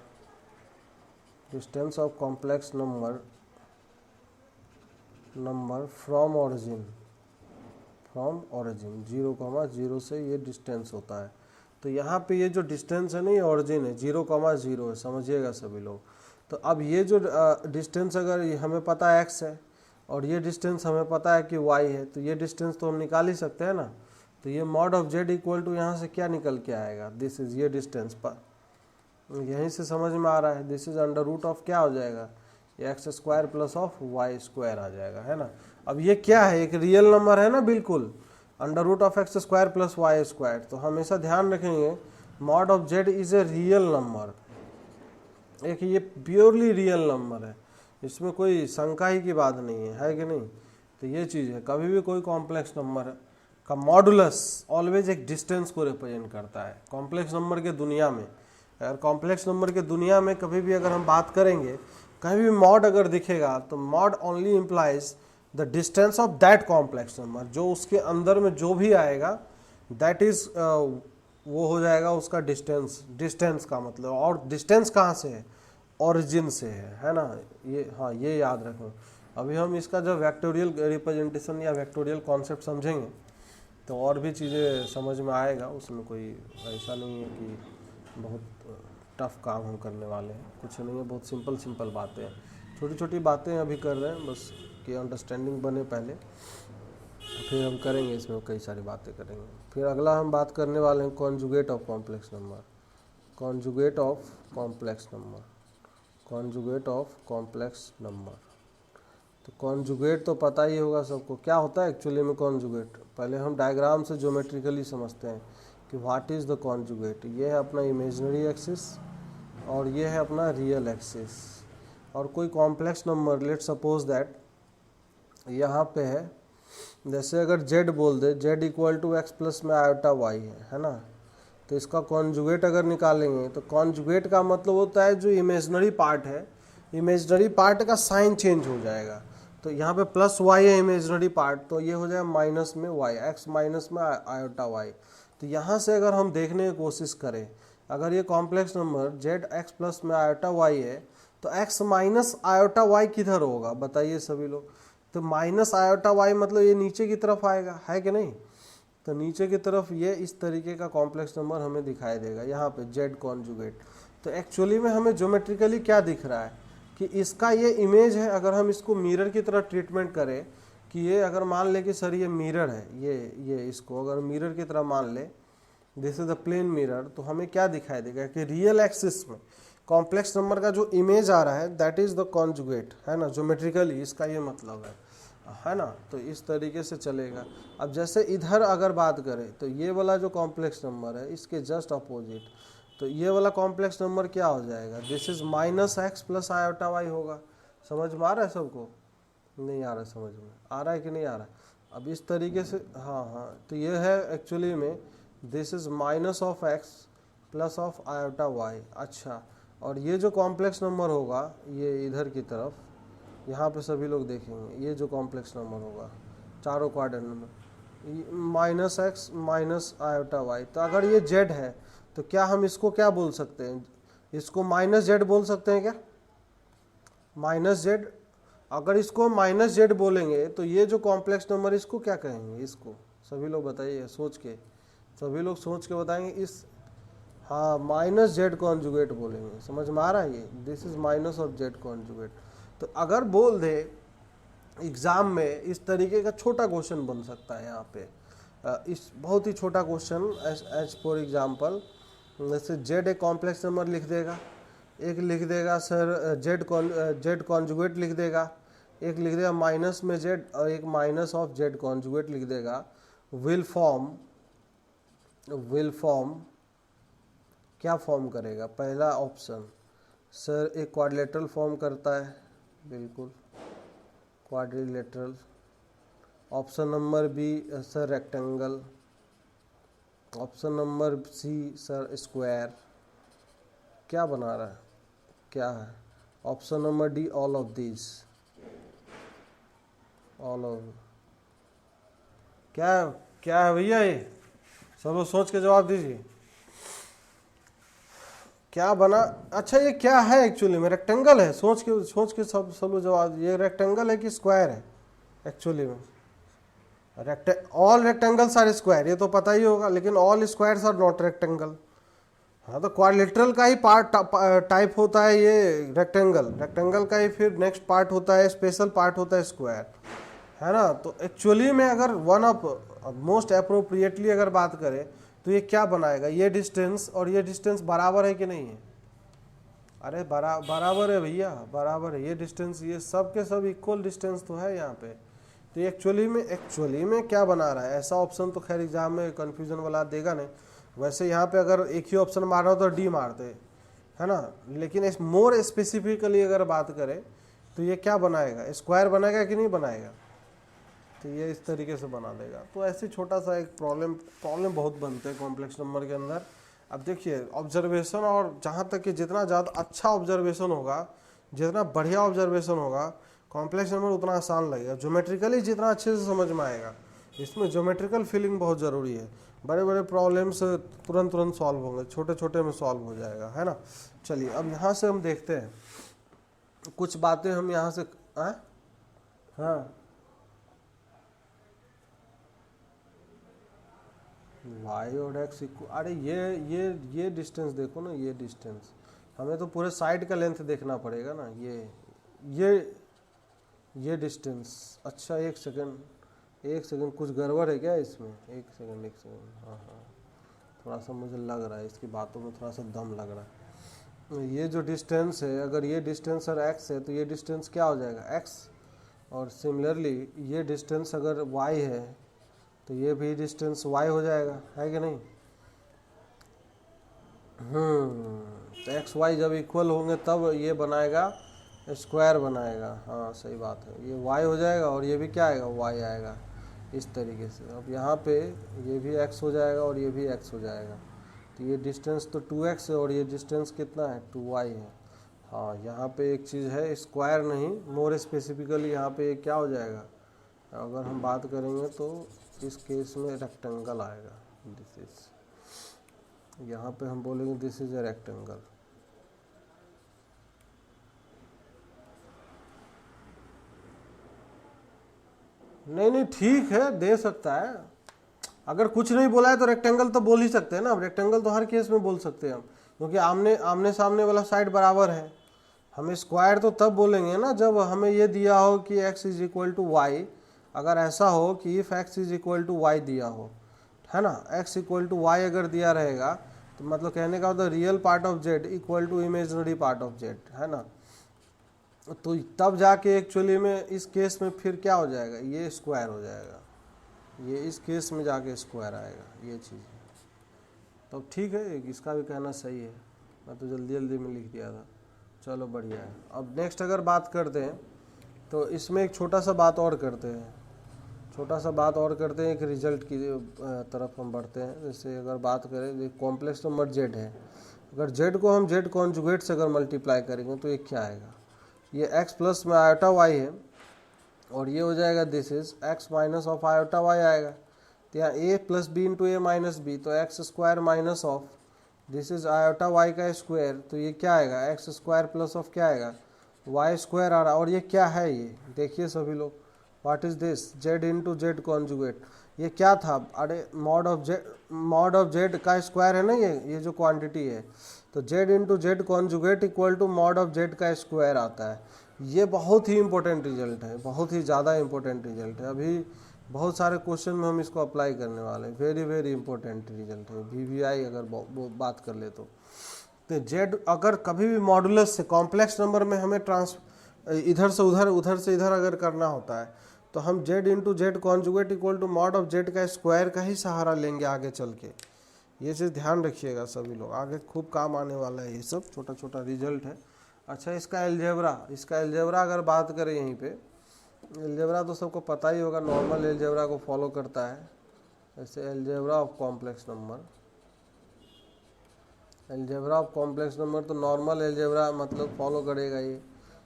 distance of complex number from origin, 0,0 से ये डिस्टेंस होता है। तो यहाँ पे ये जो डिस्टेंस है ना, ये ऑरिजिन है, 0,0 है, समझिएगा सभी लोग। तो अब ये जो डिस्टेंस अगर हमें पता है x है और ये डिस्टेंस हमें पता है कि y है, तो ये डिस्टेंस तो हम निकाल ही सकते हैं ना। तो ये mod of z equal to यहाँ से क्या निकल के आएगा, दिस इज ये डिस्टेंस पर, यहीं से समझ में आ रहा है, this is under root of क्या हो जाएगा, X square plus of Y square आ जाएगा, है ना। अब ये क्या है, एक रियल नंबर है ना, बिल्कुल under root of X square plus Y square. तो हमेशा ध्यान रखेंगे mod of Z is a real number, एक ये प्योरली रियल नंबर है, इसमें कोई शंका ही की बात नहीं है कि नहीं। तो ये चीज़ है, कभी भी कोई कॉम्प्लेक्स नंबर का मॉडुलस ऑलवेज एक डिस्टेंस को रिप्रेजेंट करता है कॉम्प्लेक्स नंबर के दुनिया में। अगर कॉम्प्लेक्स नंबर के दुनिया में कभी भी अगर हम बात करेंगे, कहीं भी मॉड अगर दिखेगा तो mod only implies the distance of that complex number, जो उसके अंदर में जो भी आएगा दैट इज वो हो जाएगा उसका डिस्टेंस का मतलब। और डिस्टेंस कहाँ से है, ओरिजिन से है ना। ये हाँ, ये याद रखें। अभी हम इसका जब वेक्टोरियल रिप्रेजेंटेशन या वेक्टोरियल कॉन्सेप्ट समझेंगे तो और भी चीज़ें समझ में आएगा, उसमें कोई ऐसा नहीं है कि बहुत टफ काम हम करने वाले हैं, कुछ नहीं है, बहुत सिंपल बातें हैं, छोटी छोटी बातें अभी कर रहे हैं बस कि अंडरस्टैंडिंग बने पहले, फिर हम करेंगे इसमें कई सारी बातें करेंगे। फिर अगला हम बात करने वाले हैं conjugate of complex number, conjugate of complex number, conjugate of complex number. तो कॉन्जुगेट तो पता ही होगा सबको, क्या होता है एक्चुअली में कॉन्जुगेट। पहले हम डायग्राम से ज्योमेट्रिकली समझते हैं कि व्हाट इज़ द कॉन्जुगेट। ये है अपना इमेजिनरी एक्सिस और ये है अपना रियल एक्सिस। और कोई complex number, let suppose that यहाँ पे है जैसे अगर z बोल दे z equal to X plus में आयोटा वाई है ना, तो इसका कॉन्जुगेट अगर निकालेंगे तो कॉन्जुगेट का मतलब होता है जो इमेजनरी पार्ट है, इमेजनरी पार्ट का साइन चेंज हो जाएगा। तो यहाँ पे प्लस वाई है इमेजनरी पार्ट, तो ये हो जाएगा माइनस में वाई, एक्स माइनस में आयोटा वाई। तो यहाँ से अगर हम देखने की कोशिश करें, अगर ये complex number Z x plus में आयोटा वाई है तो एक्स माइनस आयोटा वाई किधर होगा बताइए सभी लोग। तो माइनस आयोटा वाई मतलब ये नीचे की तरफ आएगा, है कि नहीं। तो नीचे की तरफ ये इस तरीके का कॉम्प्लेक्स नंबर हमें दिखाई देगा यहाँ पे जेड कॉन्जुगेट। तो एक्चुअली में हमें ज्योमेट्रिकली क्या दिख रहा है कि इसका ये इमेज है। अगर हम इसको मिरर की तरह ट्रीटमेंट करें कि ये अगर मान ले कि सर ये मिरर है, ये इसको अगर मिरर की तरह मान ले, this is the plane mirror, तो हमें क्या दिखाई देगा कि रियल एक्सिस में कॉम्प्लेक्स नंबर का जो इमेज आ रहा है दैट इज द कॉन्जुगेट, है ना, ज्योमेट्रिकली इसका ये मतलब है ना। तो इस तरीके से चलेगा। अब जैसे इधर अगर बात करें तो ये वाला जो कॉम्प्लेक्स नंबर है इसके जस्ट अपोजिट, तो ये वाला कॉम्प्लेक्स नंबर क्या हो जाएगा, this is minus X plus iota Y होगा। समझ में आ रहा है सबको, नहीं आ रहा है समझ में, आ रहा है कि नहीं आ रहा है। अब इस तरीके से हाँ, तो ये है एक्चुअली में this is minus of X plus of iota Y. अच्छा, और ये जो कॉम्प्लेक्स नंबर होगा ये इधर की तरफ, यहाँ पे सभी लोग देखेंगे ये जो कॉम्प्लेक्स नंबर होगा चारों क्वाड्रेंट में minus X minus iota Y. तो अगर ये जेड है तो क्या हम इसको क्या बोल सकते हैं, इसको माइनस जेड बोल सकते हैं क्या, माइनस जेड। अगर इसको माइनस जेड बोलेंगे तो ये जो कॉम्प्लेक्स नंबर इसको क्या कहेंगे, इसको सभी लोग बताइए सोच के, सभी लोग सोच के बताएंगे इस, हाँ माइनस जेड कॉन्जुगेट बोलेंगे। समझ में आ रहा है ये, this is minus of Z conjugate. तो अगर बोल दे एग्जाम में इस तरीके का छोटा क्वेश्चन बन सकता है यहाँ पे, इस बहुत ही छोटा क्वेश्चन एज फॉर एग्जाम्पल, जैसे जेड एक कॉम्प्लेक्स नंबर लिख देगा, एक लिख देगा सर जेड कॉन्जुगेट लिख देगा, एक लिख देगा माइनस में जेड और एक माइनस ऑफ जेड कॉन्जुगेट लिख देगा। विल फॉर्म क्या फॉर्म करेगा, पहला ऑप्शन सर एक क्वाड्रिलेटरल फॉर्म करता है, बिल्कुल quadrilateral. Option number B sir rectangle, option number C sir square. क्या बना रहा है, क्या है, option number D all of this, all of. क्या है भैया ये, सब लोग सोच के जवाब दीजिए क्या बना। अच्छा ये क्या है एक्चुअली में, रेक्टेंगल है, सोच के सब लोग जवाब, ये रेक्टेंगल है कि स्क्वायर है एक्चुअली में। ऑल रेक्टेंगल्स आर स्क्वायर, ये तो पता ही होगा, लेकिन all squares are not rectangle. हाँ तो क्वाड्रिलेटरल का ही पार्ट टाइप होता है ये रेक्टेंगल, रेक्टेंगल का ही फिर नेक्स्ट पार्ट होता है, स्पेशल पार्ट होता है स्क्वायर, है ना। तो एक्चुअली में अगर वन ऑफ मोस्ट अप्रोप्रिएटली अगर बात करें तो ये क्या बनाएगा, ये डिस्टेंस और ये डिस्टेंस बराबर है कि नहीं है, अरे बराबर है भैया, बराबर है। ये डिस्टेंस, ये सब के सब इक्वल डिस्टेंस तो है यहाँ पे। तो एक्चुअली में क्या बना रहा है, ऐसा ऑप्शन तो खैर एग्जाम में कन्फ्यूजन वाला देगा नहीं। वैसे यहाँ पे अगर एक ही ऑप्शन मारना हो तो डी मारते, है ना, लेकिन मोर स्पेसिफिकली अगर बात करें तो ये क्या बनाएगा, स्क्वायर बनाएगा कि नहीं बनाएगा, तो ये इस तरीके से बना देगा। तो ऐसे छोटा सा एक प्रॉब्लम बहुत बनते हैं कॉम्प्लेक्स नंबर के अंदर। अब देखिए ऑब्जर्वेशन, और जहाँ तक कि जितना ज़्यादा अच्छा ऑब्जर्वेशन होगा, जितना बढ़िया ऑब्जर्वेशन होगा, कॉम्प्लेक्स नंबर उतना आसान लगेगा। ज्योमेट्रिकली जितना अच्छे से समझ में आएगा, इसमें ज्योमेट्रिकल फीलिंग बहुत ज़रूरी है। बड़े बड़े प्रॉब्लम्स तुरंत सॉल्व होंगे, छोटे छोटे में सॉल्व हो जाएगा, है ना। चलिए अब यहाँ से हम देखते हैं कुछ बातें हम यहाँ से, हाँ वाई और एक्स इक्वल, अरे ये डिस्टेंस देखो ना, ये डिस्टेंस हमें तो पूरे साइड का लेंथ देखना पड़ेगा ना। ये डिस्टेंस, अच्छा एक सेकंड कुछ गड़बड़ है क्या इसमें, एक सेकंड हाँ थोड़ा सा मुझे लग रहा है, इसकी बातों में थोड़ा सा दम लग रहा है। ये जो डिस्टेंस है, अगर ये डिस्टेंस अगर एक्स है तो ये डिस्टेंस क्या हो जाएगा एक्स, और सिमिलरली ये डिस्टेंस अगर वाई है तो ये भी डिस्टेंस y हो जाएगा, है कि नहीं। तो एक्स वाई जब इक्वल होंगे तब ये बनाएगा स्क्वायर बनाएगा, हाँ सही बात है। ये y हो जाएगा और ये भी क्या आएगा, y आएगा। इस तरीके से। अब यहाँ पे ये भी x हो जाएगा और ये भी x हो जाएगा, तो ये डिस्टेंस तो 2x है और ये डिस्टेंस कितना है 2y है। हाँ, यहाँ पे एक चीज़ है, स्क्वायर नहीं, मोर स्पेसिफिकली यहाँ पे क्या हो जाएगा, अगर हम बात करेंगे तो इस केस में रेक्टेंगल आएगा। दिस इज, यहाँ पे हम बोलेंगे दिस इज ए रेक्टेंगल। नहीं नहीं ठीक है, दे सकता है, अगर कुछ नहीं बोला है तो रेक्टेंगल तो बोल ही सकते हैं ना। अब रेक्टेंगल तो हर केस में बोल सकते हैं हम, क्योंकि आमने सामने वाला साइड बराबर है। हमें स्क्वायर तो तब बोलेंगे ना जब हमें ये दिया हो कि x is equal to Y, अगर ऐसा हो कि if x is equal to Y दिया हो, है ना, x इक्वल टू वाई अगर दिया रहेगा तो मतलब कहने का मतलब real part of z equal to imaginary part of z, है ना। तो तब जाके एक्चुअली में इस केस में फिर क्या हो जाएगा, ये स्क्वायर हो जाएगा, ये इस केस में जाके स्क्वायर आएगा, ये चीज़ है। तो ठीक है, इसका भी कहना सही है, मैं तो जल्दी जल्दी में लिख दिया था। चलो बढ़िया है। अब नेक्स्ट अगर बात करते हैं तो इसमें एक छोटा सा बात और करते हैं, एक रिजल्ट की तरफ हम बढ़ते हैं। जैसे अगर बात करें कॉम्प्लेक्स नंबर z है, अगर z को हम z कॉन्जुगेट से अगर मल्टीप्लाई करेंगे तो ये क्या आएगा, ये x प्लस में आयोटा y है और ये हो जाएगा this is x minus of iota y आएगा। तो यहाँ a plus B into A minus B, तो X square minus of this is iota y का स्क्वायर, तो ये क्या आएगा एक्स स्क्वायर प्लस ऑफ क्या आएगा y स्क्वायर आ रहा। और ये क्या है, ये देखिए सभी लोग, what is this, z into Z conjugate, ये क्या था, अरे मॉड ऑफ जेड का स्क्वायर है ना, ये जो क्वांटिटी है, तो z into Z conjugate equal to mod of Z का स्क्वायर आता है। ये बहुत ही इंपॉर्टेंट रिजल्ट है, बहुत ही ज़्यादा इंपॉर्टेंट रिजल्ट है। अभी बहुत सारे क्वेश्चन में हम इसको अप्लाई करने वाले हैं, वेरी वेरी इंपॉर्टेंट रिजल्ट है। VVI अगर बात कर ले तो जेड अगर कभी भी मॉडुलस से कॉम्प्लेक्स नंबर में हमें इधर से उधर अगर करना होता है तो हम z into Z conjugate equal to mod of Z का स्क्वायर का ही सहारा लेंगे आगे चल के। ये चीज़ ध्यान रखिएगा सभी लोग, आगे खूब काम आने वाला है, ये सब छोटा छोटा रिजल्ट है। अच्छा, इसका एलजेब्रा अगर बात करें, यहीं पे एलजेब्रा तो सबको पता ही होगा, नॉर्मल एलजेब्रा को फॉलो करता है। जैसे एलजेब्रा ऑफ कॉम्प्लेक्स नंबर, तो नॉर्मल एलजेब्रा मतलब फॉलो करेगा ये।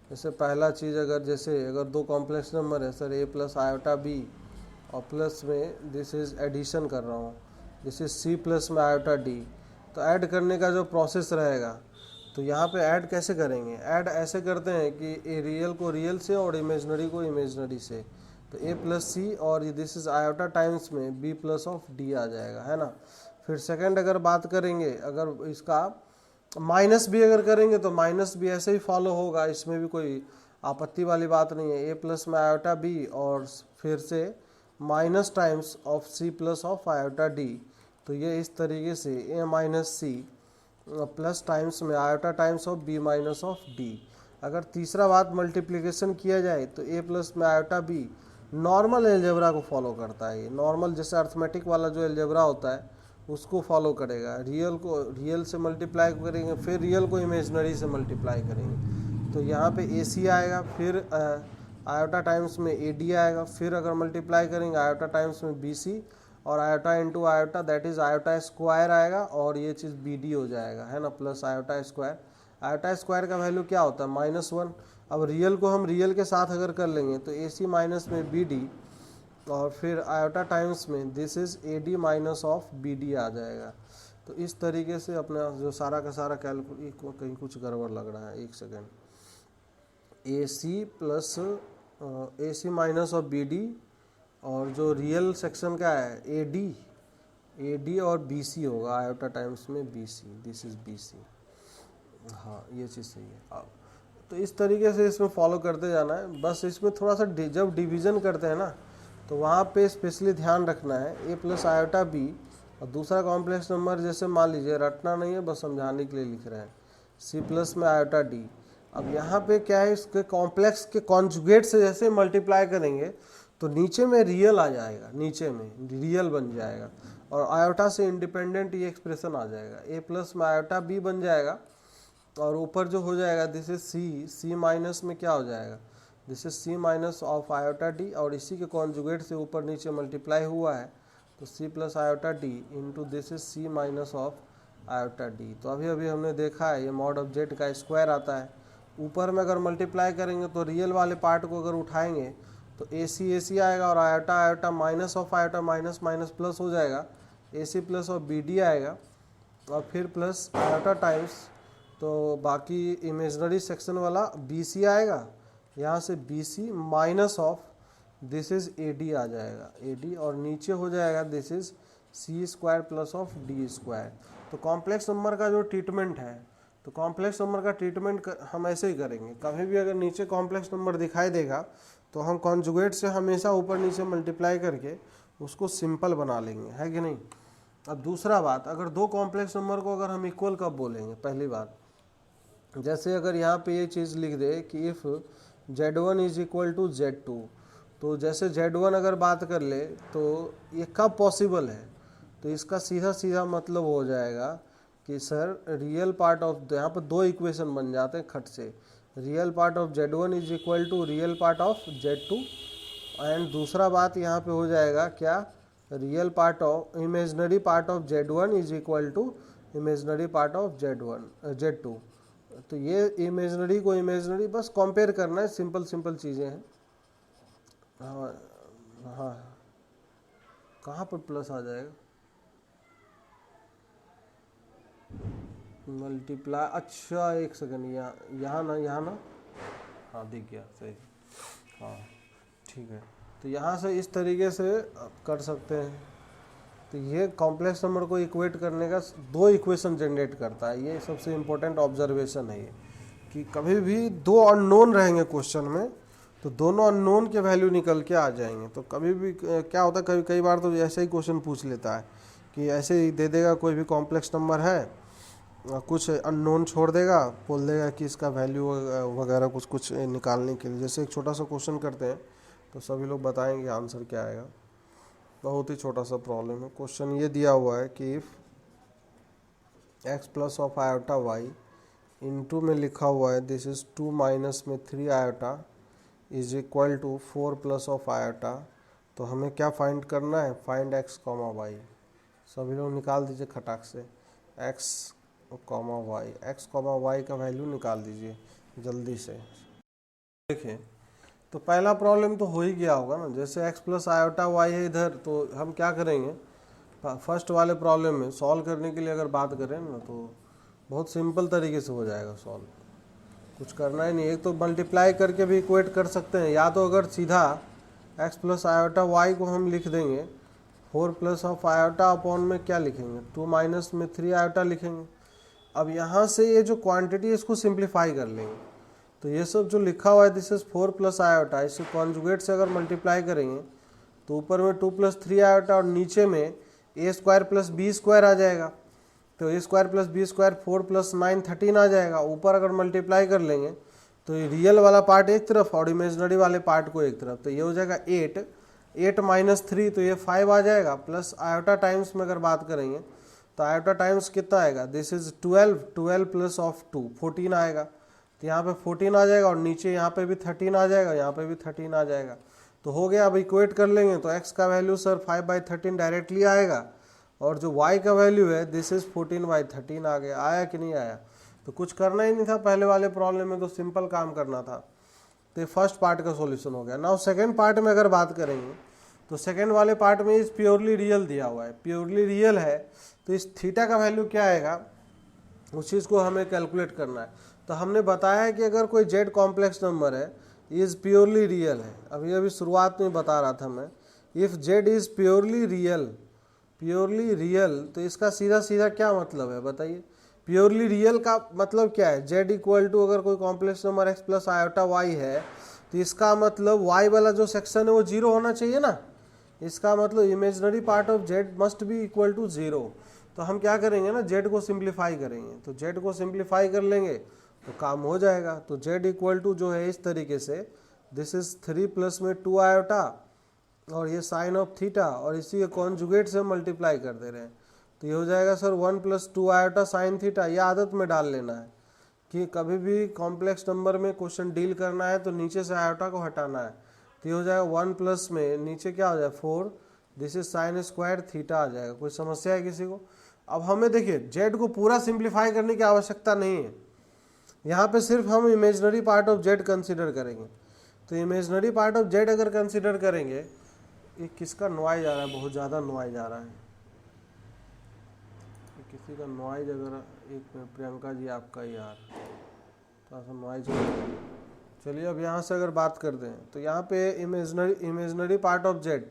जैसे पहला चीज़ अगर दो कॉम्प्लेक्स नंबर है sir, a plus iota B और प्लस में दिस इज़ एडिशन कर रहा हूँ, दिस इज c प्लस में आयोटा डी, तो ऐड करने का जो प्रोसेस रहेगा, तो यहाँ पे ऐड कैसे करेंगे, ऐड ऐसे करते हैं कि ए रियल को रियल से और इमेजनरी को इमेजनरी से, तो a प्लस सी और दिस इज आयोटा टाइम्स में b प्लस ऑफ डी आ जाएगा, है ना। फिर सेकंड अगर बात करेंगे, अगर इसका माइनस भी अगर करेंगे तो माइनस भी ऐसे ही फॉलो होगा, इसमें भी कोई आपत्ति वाली बात नहीं है। a प्लस में आयोटा b और फिर से minus times of c plus of iota d, तो ये इस तरीके से a minus C plus times में iota times of b minus of d। अगर तीसरा बात मल्टीप्लिकेशन किया जाए तो a प्लस में आयोटा b नॉर्मल एलजेब्रा को फॉलो करता है। ये नॉर्मल जैसे अर्थमेटिक वाला जो एलजेब्रा होता है उसको फॉलो करेगा। रियल को रियल से मल्टीप्लाई करेंगे, फिर रियल को इमेजनरी से मल्टीप्लाई करेंगे, तो यहाँ पे ए सी आएगा, फिर आयोटा टाइम्स में ए डी आएगा, फिर अगर मल्टीप्लाई करेंगे आयोटा टाइम्स में बी सी और iota into iota that is iota square आएगा और ये चीज़ बी डी हो जाएगा, है ना, plus iota square. Iota square का वैल्यू क्या होता है -1। अब रियल को हम रियल के साथ अगर कर लेंगे तो ए सी माइनस में बी डी और फिर आयोटा टाइम्स में this is A D minus of B D आ जाएगा। तो इस तरीके से अपना जो सारा का सारा कैलकुलेट, कहीं कुछ गड़बड़ लग रहा है, एक second, A C plus A C minus of B D और जो रियल सेक्शन का है ए डी और बी सी होगा आयोटा टाइम्स में B C, this is B C. हाँ, ये चीज़ सही है। तो इस तरीके से इसमें फॉलो करते जाना है। बस इसमें थोड़ा सा जब डिवीज़न करते हैं ना तो वहाँ पे स्पेशली ध्यान रखना है ए प्लस आयोटा बी और दूसरा कॉम्प्लेक्स नंबर, जैसे मान लीजिए, रटना नहीं है, बस समझाने के लिए लिख रहे हैं, सी प्लस में आयोटा डी। अब यहाँ पे क्या है, इसके कॉम्प्लेक्स के कॉन्जुगेट से जैसे मल्टीप्लाई करेंगे तो नीचे में रियल आ जाएगा, नीचे में रियल बन जाएगा और आयोटा से इंडिपेंडेंट ये एक्सप्रेशन आ जाएगा, ए प्लस में आयोटा बी बन जाएगा और ऊपर जो हो जाएगा दिस इज सी माइनस में क्या हो जाएगा, this is C minus of iota D, और इसी के कॉन्जुगेट से ऊपर नीचे मल्टीप्लाई हुआ है तो C plus iota D into this is C minus of iota D. तो अभी अभी हमने देखा है ये मॉड ऑफ जेड का स्क्वायर आता है। ऊपर में अगर मल्टीप्लाई करेंगे तो रियल वाले पार्ट को अगर उठाएंगे तो ए सी आएगा और iota iota minus of iota minus minus plus हो जाएगा, ए सी प्लस और बी डी आएगा और फिर प्लस आयोटा टाइम्स, तो बाकी इमेजनरी सेक्शन वाला बी सी आएगा, यहाँ से B C minus of this is A D आ जाएगा, ए डी, और नीचे हो जाएगा this is C square plus of D square. तो कॉम्प्लेक्स नंबर का जो ट्रीटमेंट है, तो कॉम्प्लेक्स नंबर का ट्रीटमेंट हम ऐसे ही करेंगे, कभी भी अगर नीचे कॉम्प्लेक्स नंबर दिखाई देगा तो हम कॉन्जुगेट से हमेशा ऊपर नीचे मल्टीप्लाई करके उसको सिंपल बना लेंगे, है कि नहीं। अब दूसरा बात, अगर दो कॉम्प्लेक्स नंबर को अगर हम इक्वल कब बोलेंगे, पहली बात जैसे अगर यहाँ पे ये चीज़ लिख दे कि if Z1 is equal to Z2, तो जैसे Z1 अगर बात कर ले तो ये कब पॉसिबल है, तो इसका सीधा सीधा मतलब हो जाएगा कि सर रियल पार्ट ऑफ, यहाँ पर दो इक्वेशन बन जाते हैं खट से, real part of Z1 is equal to real part of Z2, and दूसरा बात यहाँ पे हो जाएगा क्या, real part of imaginary part of Z1 is equal to imaginary part of Z2। तो ये इमेजनरी को इमेजनरी बस कंपेयर करना है, सिंपल सिंपल चीज़ें हैं। हाँ हाँ, कहाँ पर प्लस आ जाएगा, मल्टीप्लाई, अच्छा एक सेकंड, यहाँ ना, हाँ दिख गया सही, हाँ ठीक है। तो यहाँ से इस तरीके से कर सकते हैं। तो ये कॉम्प्लेक्स नंबर को इक्वेट करने का दो इक्वेशन जनरेट करता है, ये सबसे इम्पोर्टेंट ऑब्जर्वेशन है ये, कि कभी भी दो अननोन रहेंगे क्वेश्चन में तो दोनों अननोन के वैल्यू निकल के आ जाएंगे। तो कभी भी क्या होता है, कई बार तो ऐसे ही क्वेश्चन पूछ लेता है कि ऐसे ही दे देगा कोई भी कॉम्प्लेक्स नंबर है, कुछ अननोन छोड़ देगा, बोल देगा कि इसका वैल्यू वगैरह कुछ निकालने के लिए। जैसे एक छोटा सा क्वेश्चन करते हैं तो सभी लोग बताएंगे आंसर क्या आएगा, बहुत ही छोटा सा प्रॉब्लम है। क्वेश्चन ये दिया हुआ है कि if X plus of iota Y into में लिखा हुआ है दिस इज 2 माइनस में 3 iota is equal to 4 plus of iota, तो हमें क्या फाइंड करना है, फाइंड एक्स कॉमा वाई। सभी लोग निकाल दीजिए खटाक से, X comma Y, X comma Y का वैल्यू निकाल दीजिए जल्दी से। देखिए तो पहला प्रॉब्लम तो हो ही गया होगा ना, जैसे x प्लस आयोटा वाई है इधर, तो हम क्या करेंगे फर्स्ट वाले प्रॉब्लम में सॉल्व करने के लिए अगर बात करें ना तो बहुत सिंपल तरीके से हो जाएगा सॉल्व, कुछ करना ही नहीं। एक तो मल्टीप्लाई करके भी इक्वेट कर सकते हैं, या तो अगर सीधा x प्लस आयोटा वाई को हम लिख देंगे 4 प्लस ऑफ आयोटा अपॉन में क्या लिखेंगे 2 माइनस में 3 आयोटा लिखेंगे। अब यहाँ से ये जो क्वांटिटी है इसको सिंप्लीफाई कर लेंगे, तो ये सब जो लिखा हुआ है दिस इज 4 प्लस आयोटा, इससे कॉन्जुगेट से अगर मल्टीप्लाई करेंगे तो ऊपर में 2 प्लस 3 आयोटा और नीचे में A square plus B square आ जाएगा, तो A square plus B square 4 plus 9 13 आ जाएगा। ऊपर अगर मल्टीप्लाई कर लेंगे तो ये रियल वाला पार्ट एक तरफ और इमेजनरी वाले पार्ट को एक तरफ, तो ये हो जाएगा 8 माइनस 3, तो ये 5 आ जाएगा, प्लस आयोटा टाइम्स में अगर बात करेंगे तो आयोटा टाइम्स कितना आएगा, दिस इज 12 प्लस ऑफ 2 14 आएगा, तो यहाँ पे 14 आ जाएगा और नीचे यहाँ पे भी 13 आ जाएगा, यहाँ पे भी 13 आ जाएगा। तो हो गया। अब इक्वेट कर लेंगे तो x का वैल्यू सर 5/13 डायरेक्टली आएगा, और जो y का वैल्यू है दिस इज 14/13 आ गया। आया कि नहीं आया, तो कुछ करना ही नहीं था पहले वाले प्रॉब्लम में, तो सिंपल काम करना था। तो ये फर्स्ट पार्ट का सॉल्यूशन हो गया। नाउ सेकेंड पार्ट में अगर बात करेंगे तो सेकेंड वाले पार्ट में इस प्योरली रियल दिया हुआ है, प्योरली रियल है, तो इस थीटा का वैल्यू क्या आएगा उस चीज़ को हमें कैलकुलेट करना है। तो हमने बताया कि अगर कोई जेड कॉम्प्लेक्स नंबर है इज़ प्योरली रियल है, अभी शुरुआत में बता रहा था मैं, if Z is purely real, तो इसका सीधा सीधा क्या मतलब है बताइए। प्योरली रियल का मतलब क्या है, जेड इक्वल टू अगर कोई complex number X plus iota Y है तो इसका मतलब वाई वाला जो सेक्शन है वो जीरो होना चाहिए ना, इसका मतलब imaginary part of Z must be equal to zero. तो हम क्या करेंगे ना, जेड को सिंप्लीफाई करेंगे, तो जेड को सिंप्लीफाई कर लेंगे तो काम हो जाएगा। तो जेड इक्वल टू जो है इस तरीके से, दिस इज 3 प्लस में 2 आयोटा और ये साइन ऑफ थीटा और इसी के कॉन्जुगेट से मल्टीप्लाई कर दे रहे हैं, तो ये हो जाएगा sir 1 plus 2 iota sine theta. ये आदत में डाल लेना है कि कभी भी कॉम्प्लेक्स नंबर में क्वेश्चन डील करना है तो नीचे से आयोटा को हटाना है, तो ये हो जाएगा 1 प्लस में नीचे क्या हो जाएगा 4, this is sine square theta आ जाएगा। कोई समस्या है किसी को? अब हमें देखिए जेड को पूरा सिंप्लीफाई करने की आवश्यकता नहीं है, यहाँ पे सिर्फ हम imaginary part of Z consider करेंगे। तो इमेजनरी पार्ट ऑफ जेड अगर कंसिडर करेंगे, ये किसका नॉइज आ रहा है, बहुत ज़्यादा नॉइज आ रहा है, किसी का नॉइज अगर एक प्रियंका जी आपका यार थोड़ा सा नॉइज। चलिए अब यहाँ से अगर बात करते हैं तो यहाँ पे इमेजनरी पार्ट ऑफ जेड,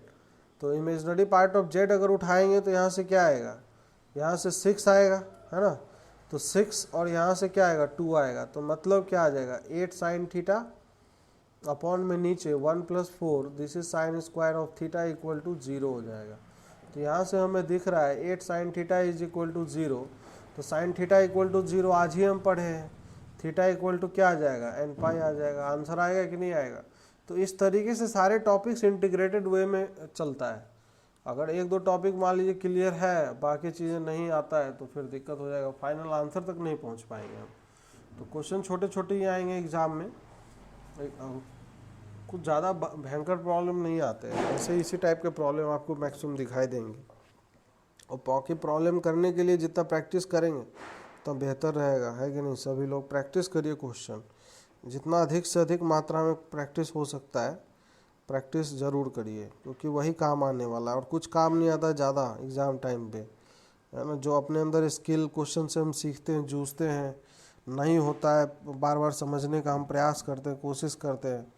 तो इमेजनरी पार्ट ऑफ जेड अगर उठाएंगे तो यहाँ से क्या आएगा, यहाँ से 6 आएगा, है ना, तो 6 और यहाँ से क्या आएगा 2 आएगा, तो मतलब क्या आ जाएगा 8 साइन थीटा अपॉन में नीचे 1 plus 4 this is sine square of theta equal to 0 हो जाएगा। तो यहाँ से हमें दिख रहा है 8 sine theta is equal to 0, तो साइन थीटा इक्वल टू 0 आज ही हम पढ़े हैं, थीटा इक्वल टू क्या आ जाएगा n पाई आ जाएगा। आंसर आएगा कि नहीं आएगा? तो इस तरीके से सारे टॉपिक्स इंटीग्रेटेड वे में चलता है। अगर एक दो टॉपिक मान लीजिए क्लियर है, बाकी चीज़ें नहीं आता है, तो फिर दिक्कत हो जाएगा, फाइनल आंसर तक नहीं पहुंच पाएंगे हम। तो क्वेश्चन छोटे छोटे ही आएंगे एग्जाम में, कुछ ज़्यादा भयंकर प्रॉब्लम नहीं आते हैं, ऐसे इसी टाइप के प्रॉब्लम आपको मैक्सिमम दिखाई देंगे। और पॉकी प्रॉब्लम करने के लिए जितना प्रैक्टिस करेंगे तो बेहतर रहेगा, है कि नहीं? सभी लोग प्रैक्टिस करिए, क्वेश्चन जितना अधिक से अधिक मात्रा में प्रैक्टिस हो सकता है प्रैक्टिस ज़रूर करिए, क्योंकि वही काम आने वाला है। और कुछ काम नहीं आता ज़्यादा एग्ज़ाम टाइम पे, है ना, जो अपने अंदर स्किल क्वेश्चन से हम सीखते हैं, जूझते हैं, नहीं होता है, बार बार समझने का हम प्रयास करते हैं, कोशिश करते हैं।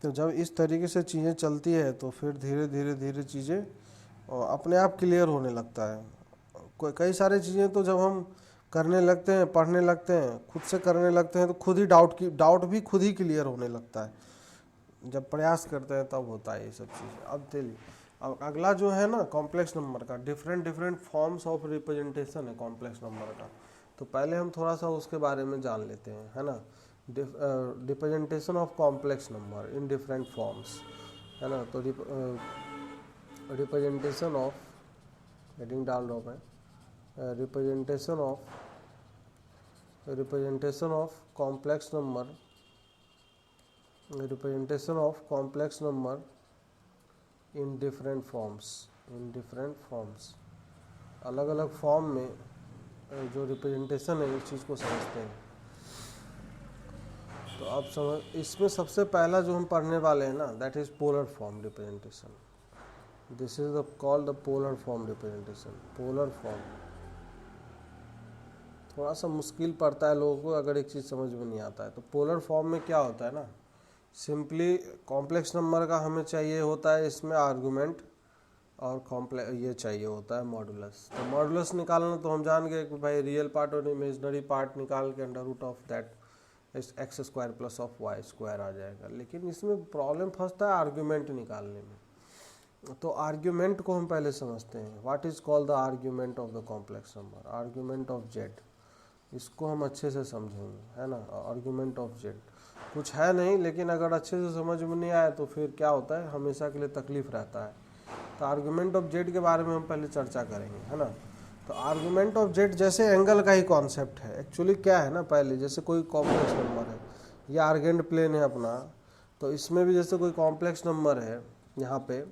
तो जब इस तरीके से चीज़ें चलती है तो फिर धीरे धीरे धीरे चीज़ें अपने आप क्लियर होने लगता है। कई सारी चीज़ें तो जब हम करने लगते हैं, पढ़ने लगते हैं, खुद से करने लगते हैं, तो खुद ही डाउट भी खुद ही क्लियर होने लगता है। जब प्रयास करते हैं तब होता है ये सब चीज़। अब चलिए, अब अगला जो है ना कॉम्प्लेक्स नंबर का, डिफरेंट फॉर्म्स ऑफ रिप्रेजेंटेशन है कॉम्प्लेक्स नंबर का। तो पहले हम थोड़ा सा उसके बारे में जान लेते हैं, है ना। Representation of complex number in different forms, है ना। तो रिप्रेजेंटेशन ऑफ हेडिंग डाल रहा हूँ मैं, representation of complex number, representation of complex number in different forms, अलग अलग फॉर्म में जो रिप्रेजेंटेशन है इस चीज़ को समझते हैं। तो आप समझ, इसमें सबसे पहला जो हम पढ़ने वाले हैं ना, that is polar form representation. This is called the polar form representation. Polar form थोड़ा सा मुश्किल पड़ता है लोगों को अगर एक चीज़ समझ में नहीं आता है। तो पोलर फॉर्म में क्या होता है ना, सिंपली कॉम्प्लेक्स नंबर का हमें चाहिए होता है इसमें आर्गुमेंट, और ये चाहिए होता है मॉडुलस। तो मॉडुलस निकालना तो हम जान गए कि भाई रियल पार्ट और इमेजनरी पार्ट निकाल के under root of that X square plus of Y square आ जाएगा। लेकिन इसमें प्रॉब्लम फंसता है आर्ग्यूमेंट निकालने में। तो आर्ग्यूमेंट को हम पहले समझते हैं। What is called the argument of the complex number, argument of Z, इसको हम अच्छे से समझेंगे, है ना। आर्ग्यूमेंट ऑफ जेड कुछ है नहीं, लेकिन अगर अच्छे से समझ में नहीं आया तो फिर क्या होता है, हमेशा के लिए तकलीफ रहता है। तो आर्ग्यूमेंट ऑफ जेड के बारे में हम पहले चर्चा करेंगे, है ना। तो आर्गुमेंट ऑफ जेड जैसे एंगल का ही कॉन्सेप्ट है। एक्चुअली क्या है ना, पहले जैसे कोई कॉम्प्लेक्स नंबर है, ये आर्गेंड प्लेन है अपना, तो इसमें भी जैसे कोई कॉम्प्लेक्स नंबर है, यहाँ पे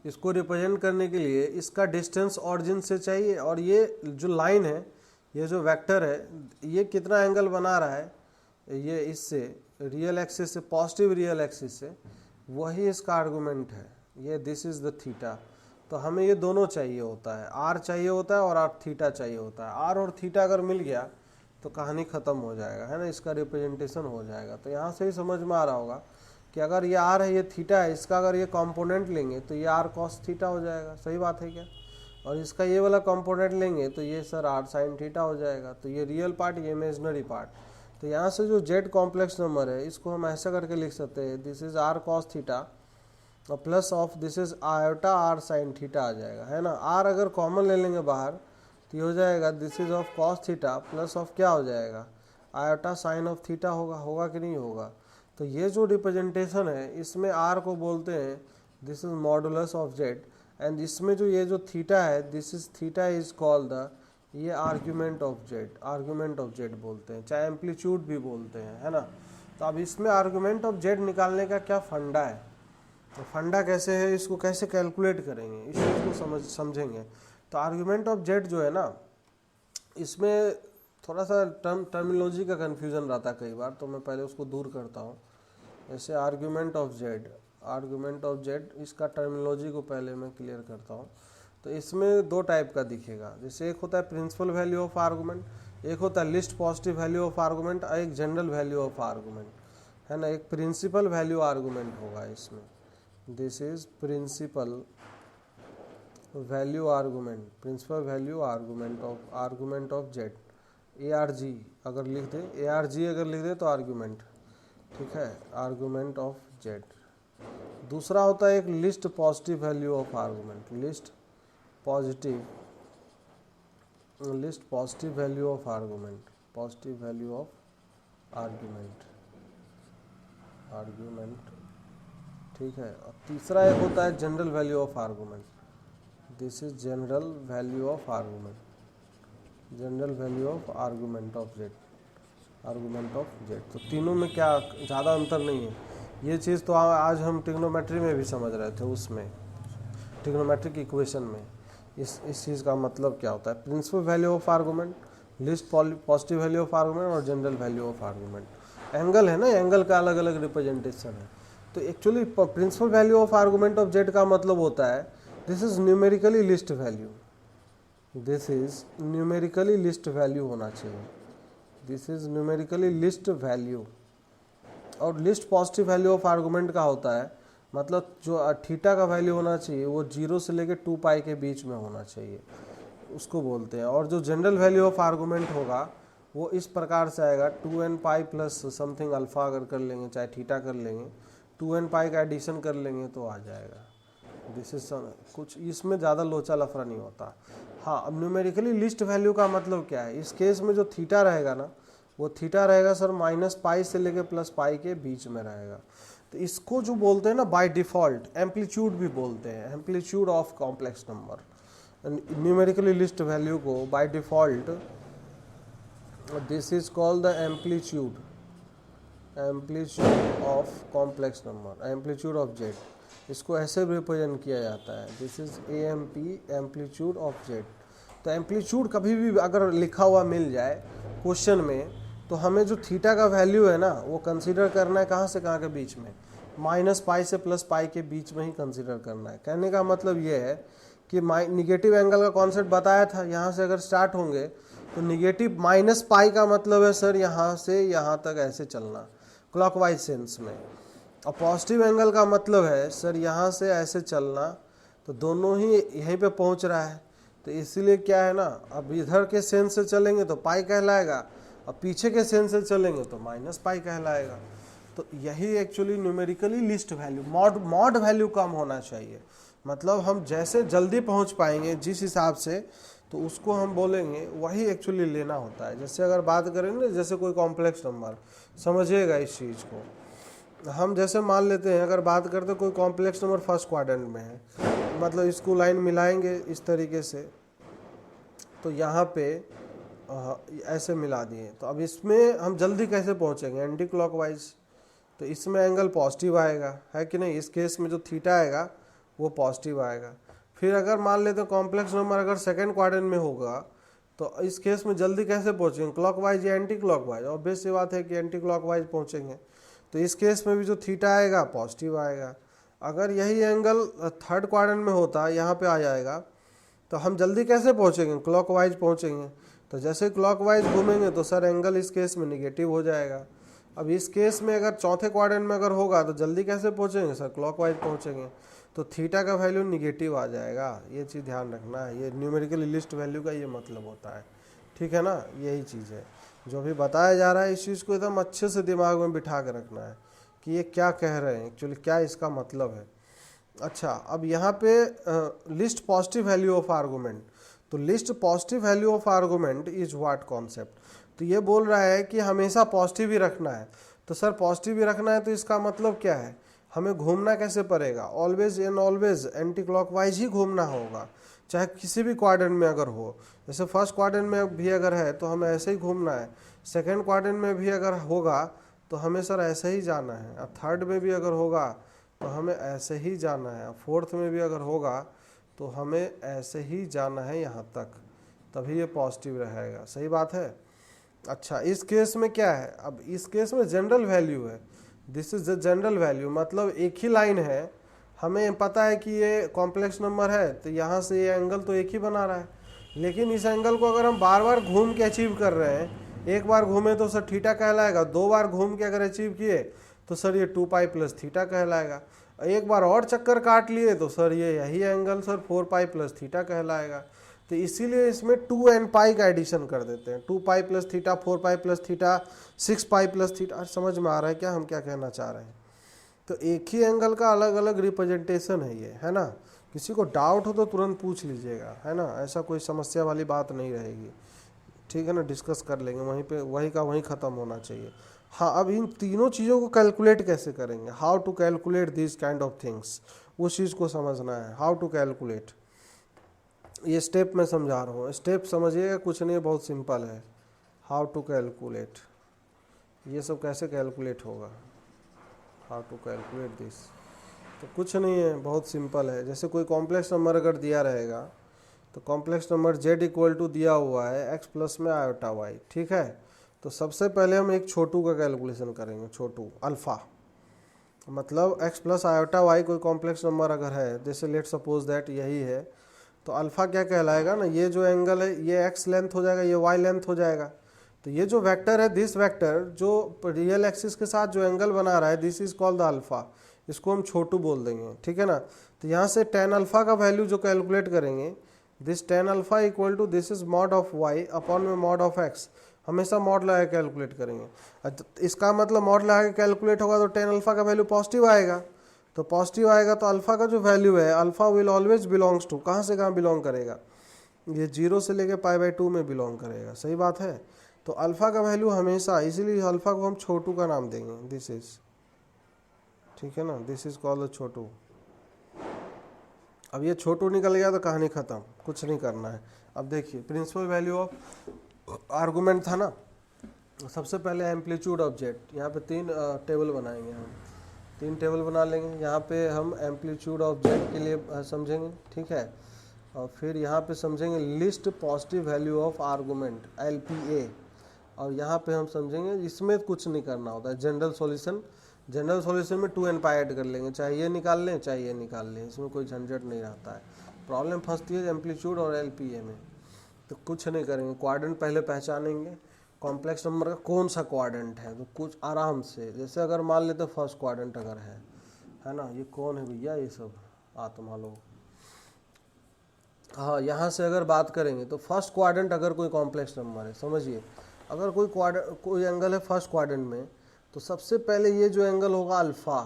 इसको रिप्रेजेंट करने के लिए इसका डिस्टेंस ऑरिजिन से चाहिए, और ये जो लाइन है, ये जो वेक्टर है, ये कितना एंगल बना रहा है, ये इससे रियल एक्सिस से, पॉजिटिव रियल एक्सिस से, वही इसका आर्गुमेंट है। ये दिस इज द थीटा। तो हमें ये दोनों चाहिए होता है, आर चाहिए होता है और आर थीटा चाहिए होता है। आर और थीटा अगर मिल गया तो कहानी ख़त्म हो जाएगा, है ना, इसका रिप्रेजेंटेशन हो जाएगा। तो यहाँ से ही समझ में आ रहा होगा कि अगर ये आर है, ये थीटा है, इसका अगर ये कंपोनेंट लेंगे तो ये आर कॉस थीटा हो जाएगा। सही बात है क्या? और इसका ये वाला कंपोनेंट लेंगे तो ये सर आर साइन थीटा हो जाएगा। तो ये रियल पार्ट, ये इमेजनरी पार्ट। तो यहाँ से जो जेड कॉम्प्लेक्स नंबर है, इसको हम ऐसा करके लिख सकते हैं, this is R cos theta और plus of this is iota R sine theta आ जाएगा, है ना। आर अगर कॉमन ले लेंगे बाहर तो ये हो जाएगा this is of cos theta plus of क्या हो जाएगा, आयोटा साइन ऑफ थीटा होगा कि नहीं होगा। तो ये जो रिप्रेजेंटेशन है, इसमें आर को बोलते हैं this is modulus of Z, and इसमें जो ये जो थीटा है, this is theta is called the ये आर्ग्यूमेंट ऑफ जेड बोलते हैं, चाहे एम्पलीट्यूड भी बोलते हैं, है ना। तो अब इसमें आर्ग्यूमेंट ऑफ जेड निकालने का क्या फंडा है, तो फंडा कैसे है, इसको कैसे कैलकुलेट करेंगे, इस चीज़ को समझेंगे। तो आर्ग्यूमेंट ऑफ जेड जो है ना, इसमें थोड़ा सा टर्मिनोलॉजी का कन्फ्यूज़न रहता है कई बार, तो मैं पहले उसको दूर करता हूँ। जैसे आर्ग्यूमेंट ऑफ जेड, इसका टर्मिनोलॉजी को पहले मैं क्लियर करता हूँ। तो इसमें दो टाइप का दिखेगा, जैसे एक होता है प्रिंसिपल वैल्यू ऑफ आर्गूमेंट, एक होता है list positive value of argument, और एक जनरल वैल्यू ऑफ आर्गूमेंट, है ना। एक प्रिंसिपल वैल्यू आर्गूमेंट होगा इसमें, this is principal value argument of Z. ARG अगर लिख दे तो आर्गूमेंट, ठीक है, आर्गूमेंट ऑफ जेड। दूसरा होता है एक list positive value of argument, least positive value of argument, ठीक है। और तीसरा एक होता है general value of argument, this is general value of argument of Z. तो तीनों में क्या ज़्यादा अंतर नहीं है, ये चीज़ तो आज हम ट्रिग्नोमेट्री में भी समझ रहे थे, उसमें ट्रिग्नोमेट्रिक इक्वेशन में इस चीज़ का मतलब क्या होता है, principal value of argument, least positive value of argument और general value of argument. Angle है ना, एंगल का अलग अलग रिप्रेजेंटेशन है। तो actually principal value of argument of Z का मतलब होता है this is numerically least value होना चाहिए, this is numerically least value. और least positive value of argument का होता है मतलब जो थीटा का वैल्यू होना चाहिए वो 0 से लेकर 2 पाई के बीच में होना चाहिए, उसको बोलते हैं। और जो जनरल वैल्यू ऑफ आर्गूमेंट होगा वो इस प्रकार से आएगा 2n pi plus something alpha अगर कर लेंगे, चाहे थीटा कर लेंगे, 2n पाई का एडिशन कर लेंगे तो आ जाएगा। दिस इज कुछ इसमें ज़्यादा लोचा लफड़ा नहीं होता। हाँ, अब न्यूमेरिकली लिस्ट वैल्यू का मतलब क्या है, इस केस में जो थीटा रहेगा ना, वो थीटा रहेगा सर -पाई से लेकर +पाई के बीच में रहेगा। तो इसको जो बोलते हैं ना बाय डिफ़ॉल्ट एम्पलीट्यूड भी बोलते हैं, amplitude of complex number. Numerically least value को by default this is called the amplitude of complex number, amplitude of Z. इसको ऐसे रिप्रेजेंट किया जाता है, this is AMP, amplitude of Z. तो एम्पलीट्यूड कभी भी अगर लिखा हुआ मिल जाए क्वेश्चन में, तो हमें जो थीटा का वैल्यू है ना वो कंसीडर करना है कहाँ से कहाँ के बीच में, -पाई से +पाई के बीच में ही कंसीडर करना है। कहने का मतलब ये है कि निगेटिव एंगल का कॉन्सेप्ट बताया था, यहाँ से अगर स्टार्ट होंगे तो निगेटिव -पाई का मतलब है सर यहाँ से यहाँ तक ऐसे चलना क्लॉकवाइज सेंस में, और पॉजिटिव एंगल का मतलब है सर यहाँ से ऐसे चलना, तो दोनों ही यहीं पे पहुँच रहा है। तो इसीलिए क्या है ना, अब इधर के सेंस से चलेंगे तो पाई कहलाएगा, और पीछे के सेंस से चलेंगे तो -पाई कहलाएगा। तो यही actually numerically least value, mod value कम होना चाहिए, मतलब हम जैसे जल्दी पहुंच पाएंगे जिस हिसाब से, तो उसको हम बोलेंगे वही एक्चुअली लेना होता है। जैसे अगर बात करेंगे ना, जैसे कोई कॉम्प्लेक्स नंबर, समझिएगा इस चीज़ को, हम जैसे मान लेते हैं अगर बात करते कोई कॉम्प्लेक्स नंबर फर्स्ट क्वाड्रेंट में है, मतलब इसको लाइन मिलाएंगे इस तरीके से, तो यहाँ पे ऐसे मिला दिए, तो अब इसमें हम जल्दी कैसे पहुँचेंगे, एंटी क्लॉकवाइज। तो इसमें एंगल पॉजिटिव आएगा, है कि नहीं, इस केस में जो थीटा आएगा वो पॉजिटिव आएगा। फिर अगर मान लेते हैं कॉम्प्लेक्स नंबर अगर सेकंड क्वाड्रेंट में होगा, तो इस केस में जल्दी कैसे पहुँचेंगे, क्लॉकवाइज या एंटी क्लॉकवाइज। ऑब्वियस सी बात है कि एंटी क्लॉकवाइज पहुँचेंगे, तो इस केस में भी जो थीटा आएगा पॉजिटिव आएगा। अगर यही एंगल थर्ड क्वाड्रेंट में होता, यहाँ पे आ जाएगा, तो हम जल्दी कैसे पहुँचेंगे, क्लॉकवाइज पहुँचेंगे। तो जैसे क्लॉकवाइज घूमेंगे तो सर एंगल इस केस में निगेटिव हो जाएगा। अब इस केस में अगर चौथे क्वाड्रेंट में अगर होगा तो जल्दी कैसे पहुँचेंगे सर, क्लॉकवाइज पहुँचेंगे, तो थीटा का वैल्यू निगेटिव आ जाएगा। ये चीज़ ध्यान रखना है, ये न्यूमेरिकली लिस्ट वैल्यू का ये मतलब होता है, ठीक है ना। यही चीज़ है जो भी बताया जा रहा है, इस चीज़ को एकदम अच्छे से दिमाग में बिठा के रखना है कि ये क्या कह रहे हैं एक्चुअली, क्या इसका मतलब है। अच्छा, अब यहाँ पे least positive value of argument, तो least positive value of argument is what concept. तो ये बोल रहा है कि हमेशा पॉजिटिव ही रखना है। तो सर पॉजिटिव ही रखना है तो इसका मतलब क्या है, हमें घूमना कैसे पड़ेगा, always and always anticlockwise ही घूमना होगा, चाहे किसी भी क्वाड्रेंट में अगर हो। जैसे फर्स्ट क्वाड्रेंट में भी अगर है तो हमें ऐसे ही घूमना है, सेकेंड क्वाड्रेंट में भी अगर होगा तो हमें सर ऐसे ही जाना है, और थर्ड में भी अगर होगा तो हमें ऐसे ही जाना है, और फोर्थ में भी अगर होगा तो हमें ऐसे ही जाना है यहाँ तक, तभी ये पॉजिटिव रहेगा। सही बात है। अच्छा, इस केस में क्या है, अब इस केस में जनरल वैल्यू है, this is the general value, मतलब एक ही लाइन है, हमें पता है कि ये कॉम्प्लेक्स नंबर है तो यहाँ से ये एंगल तो एक ही बना रहा है, लेकिन इस एंगल को अगर हम बार बार घूम के अचीव कर रहे हैं, एक बार घूमे तो सर थीटा कहलाएगा, दो बार घूम के अगर अचीव किए तो सर ये 2 पाई प्लस थीटा कहलाएगा, एक बार और चक्कर काट लिए तो सर ये यही angle sir 4 pi plus theta कहलाएगा। तो इसीलिए इसमें 2n पाई का एडिशन कर देते हैं, 2 pi plus theta, 4 pi plus theta, 6 pi plus theta. समझ में आ रहा है क्या हम क्या कहना चाह रहे हैं। तो एक ही एंगल का अलग अलग रिप्रेजेंटेशन है ये, है ना। किसी को डाउट हो तो तुरंत पूछ लीजिएगा, है ना, ऐसा कोई समस्या वाली बात नहीं रहेगी, ठीक है ना, डिस्कस कर लेंगे वहीं पे, वही का वहीं ख़त्म होना चाहिए। हाँ, अब इन तीनों चीज़ों को कैलकुलेट कैसे करेंगे, how to calculate this kind of things, उस चीज़ को समझना है, हाउ टू कैलकुलेट। ये स्टेप मैं समझा रहा हूँ, स्टेप समझिएगा, कुछ नहीं, बहुत सिंपल है। हाउ टू कैलकुलेट, ये सब कैसे कैलकुलेट होगा, हाउ टू कैलकुलेट दिस, तो कुछ नहीं है, बहुत सिंपल है। जैसे कोई कॉम्प्लेक्स नंबर अगर दिया रहेगा तो complex number z equal to दिया हुआ है x प्लस में आयोटा y, ठीक है। तो सबसे पहले हम एक छोटू का कैलकुलेशन करेंगे, छोटू अल्फ़ा, मतलब x प्लस आयोटा y कोई कॉम्प्लेक्स नंबर अगर है, जैसे लेट सपोज दैट यही है, तो अल्फ़ा क्या कहलाएगा ना, ये जो एंगल है ये x लेंथ हो जाएगा, ये y लेंथ हो जाएगा। तो ये जो वेक्टर है, दिस वेक्टर जो रियल एक्सिस के साथ जो एंगल बना रहा है, this is called the alpha, इसको हम छोटू बोल देंगे, ठीक है ना। तो यहाँ से tan अल्फ़ा का वैल्यू जो कैलकुलेट करेंगे, this tan alpha equal to this is mod of y upon में मॉड ऑफ x, हमेशा मॉड लगा के कैलकुलेट करेंगे। इसका मतलब मॉड लगा के कैलकुलेट होगा तो tan अल्फ़ा का वैल्यू पॉजिटिव आएगा, तो पॉजिटिव आएगा तो अल्फ़ा का जो वैल्यू है, alpha will always belongs to, कहाँ से कहाँ बिलोंग करेगा, ये 0 से लेके π/2 में बिलोंग करेगा। सही बात है। तो अल्फ़ा का वैल्यू हमेशा, इसीलिए अल्फ़ा को हम छोटू का नाम देंगे, दिस इज, ठीक है ना, दिस इज कॉल्ड छोटू। अब ये छोटू निकल गया तो कहानी ख़त्म, कुछ नहीं करना है। अब देखिए प्रिंसिपल वैल्यू ऑफ आर्गूमेंट था ना, सबसे पहले एम्पलीट्यूड ऑफ जेड, यहाँ पे 3 टेबल बनाएंगे हम, 3 टेबल बना लेंगे। यहाँ पे हम एम्पलीट्यूड ऑफ जेड के लिए समझेंगे, ठीक है, और फिर यहाँ पे समझेंगे list positive value of argument LPA, और यहाँ पे हम समझेंगे इसमें कुछ नहीं करना होता है, जनरल सॉल्यूशन, जनरल सॉल्यूशन में 2n पाई ऐड कर लेंगे, चाहे ये निकाल लें चाहे ये निकाल लें, इसमें कोई झंझट नहीं रहता है। प्रॉब्लम फंसती है एम्पलीट्यूड और LPA में, तो कुछ नहीं करेंगे, क्वाड्रेंट पहले पहचानेंगे, कॉम्प्लेक्स नंबर का कौन सा क्वाड्रेंट है, तो कुछ आराम से, जैसे अगर मान लेते फर्स्ट क्वाड्रेंट अगर है ना, ये कौन है भैया, ये सब आत्मा लोग। हाँ, यहाँ से अगर बात करेंगे तो फर्स्ट क्वाड्रेंट अगर कोई कॉम्प्लेक्स नंबर है, समझिए अगर कोई एंगल है फर्स्ट क्वाड्रेंट में, तो सबसे पहले ये जो एंगल होगा अल्फ़ा,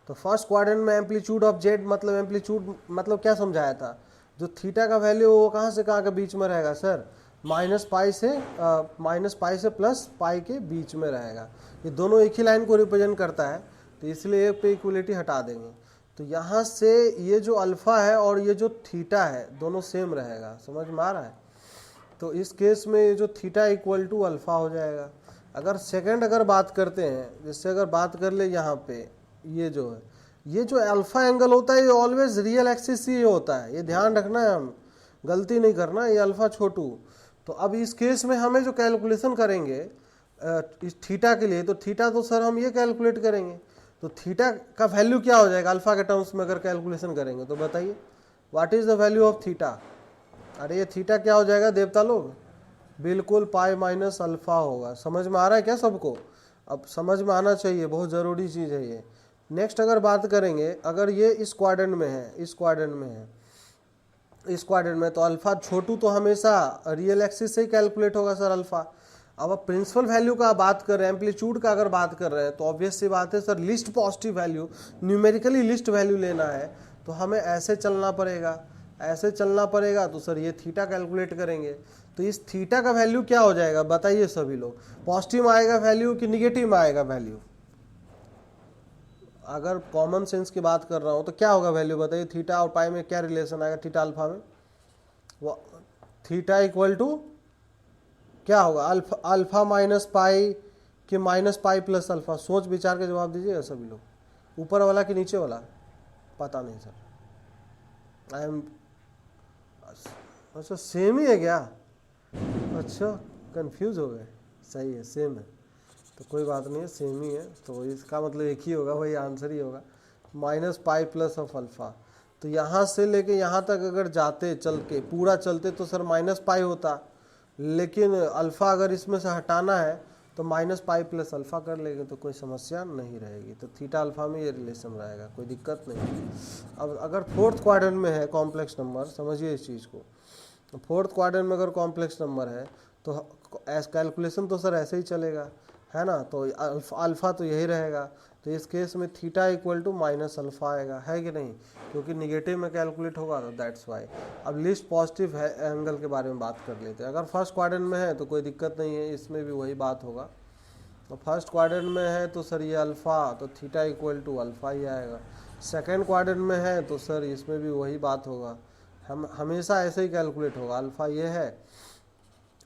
तो फर्स्ट क्वाड्रेंट में एम्पलीट्यूड ऑफ जेड, मतलब एम्पलीट्यूड मतलब क्या समझाया था, जो थीटा का वैल्यू वो कहाँ से कहाँ के बीच में रहेगा सर, -π से +π के बीच में रहेगा। ये दोनों एक ही लाइन को रिप्रेजेंट करता है, तो इसलिए एक पे इक्वलिटी हटा देंगे। तो यहाँ से ये जो अल्फ़ा है और ये जो थीटा है दोनों सेम रहेगा, समझ में आ रहा है। तो इस केस में ये जो थीटा इक्वल टू अल्फ़ा हो जाएगा। अगर सेकंड अगर बात करते हैं, जैसे अगर बात कर ले यहाँ पे, ये जो है, ये जो अल्फ़ा एंगल होता है ये ऑलवेज रियल एक्सिस ही होता है, ये ध्यान रखना है, हम गलती नहीं करना, ये अल्फ़ा छोटू। तो अब इस केस में हमें जो कैलकुलेशन करेंगे इस थीटा के लिए, तो थीटा तो सर हम ये कैलकुलेट करेंगे, तो थीटा का वैल्यू क्या हो जाएगा अल्फ़ा के टर्म्स में अगर कैलकुलेशन करेंगे, तो बताइए what is the value of theta. अरे ये थीटा क्या हो जाएगा देवता लोग, बिल्कुल पाई माइनस अल्फ़ा होगा। समझ में आ रहा है क्या सबको, अब समझ में आना चाहिए, बहुत ज़रूरी चीज़ है ये। नेक्स्ट अगर बात करेंगे, अगर ये इस क्वाड्रेंट में है, इस क्वाड्रेंट में है, इस क्वाड्रेंट में, तो अल्फ़ा छोटू तो हमेशा रियल एक्सिस से ही कैलकुलेट होगा सर अल्फ़ा। अब प्रिंसिपल वैल्यू का बात कर रहे हैं, एम्पलीट्यूड का अगर बात कर रहे हैं, तो ऑब्वियस सी बात है sir, list positive value, numerically least value लेना है, तो हमें ऐसे चलना पड़ेगा, ऐसे चलना पड़ेगा। तो सर ये थीटा कैलकुलेट करेंगे, तो इस थीटा का वैल्यू क्या हो जाएगा बताइए सभी लोग, पॉजिटिव आएगा वैल्यू कि निगेटिव में आएगा वैल्यू, अगर कॉमन सेंस की बात कर रहा हूँ तो क्या होगा वैल्यू बताइए, थीटा और पाई में क्या रिलेशन आएगा, थीटा अल्फा में, वो थीटा इक्वल टू क्या होगा, अल्फा अल्फा माइनस पाई कि माइनस पाई प्लस अल्फा, सोच विचार के जवाब दीजिएगा सभी लोग, ऊपर वाला कि नीचे वाला, पता नहीं सर, आई एम, अच्छा सेम ही है क्या, अच्छा कंफ्यूज हो गए, सही है सेम है, तो कोई बात नहीं है सेम ही है, तो इसका मतलब एक ही होगा, वही आंसर ही होगा, minus pi plus of alpha. तो यहाँ से लेके यहाँ तक अगर जाते चल के पूरा चलते तो सर माइनस पाई होता, लेकिन अल्फ़ा अगर इसमें से हटाना है तो माइनस पाई प्लस अल्फ़ा कर लेंगे तो कोई समस्या नहीं रहेगी, तो थीटा अल्फ़ा में ये रिलेशन रहेगा, कोई दिक्कत नहीं। अब अगर फोर्थ क्वाड्रेंट में है कॉम्प्लेक्स नंबर, समझिए इस चीज़ को, फोर्थ क्वाड्रेंट में अगर कॉम्प्लेक्स नंबर है तो कैलकुलेशन तो सर ऐसे ही चलेगा, है ना, तो अल्फ़ा तो यही रहेगा, तो इस केस में theta equal to minus alpha आएगा, है कि नहीं, क्योंकि निगेटिव में कैलकुलेट होगा तो दैट्स वाई। अब लीस्ट पॉजिटिव है एंगल के बारे में बात कर लेते हैं, अगर फर्स्ट क्वाड्रेंट में है तो कोई दिक्कत नहीं है, इसमें भी वही बात होगा, तो फर्स्ट क्वाड्रेंट में है तो सर ये अल्फ़ा, तो थीटा इक्वल टू अल्फ़ा ही आएगा। सेकेंड क्वाड्रेंट में है तो सर इसमें भी वही बात होगा, हम हमेशा ऐसे ही कैलकुलेट होगा, अल्फ़ा ये है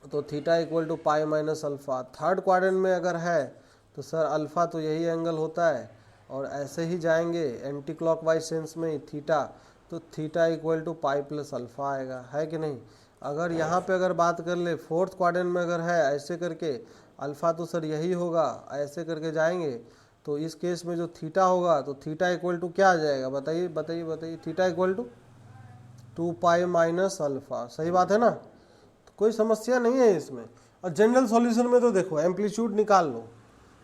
तो theta equal to pi minus alpha. Third quadrant में अगर है तो सर अल्फ़ा तो यही एंगल होता है, और ऐसे ही जाएंगे एंटी क्लॉकवाइज सेंस में थीटा, तो theta equal to pi plus alpha आएगा, है कि नहीं। अगर यहाँ पे अगर बात कर ले फोर्थ क्वाड्रेंट में अगर है ऐसे करके, अल्फ़ा तो सर यही होगा, ऐसे करके जाएंगे तो इस केस में जो थीटा होगा तो थीटा इक्वल टू क्या आ जाएगा, बताइए बताइए बताइए, theta equal to 2 pi minus alpha, सही बात है ना, तो कोई समस्या नहीं है इसमें। और जनरल सॉल्यूशन में तो देखो एम्पलीट्यूड निकाल लो,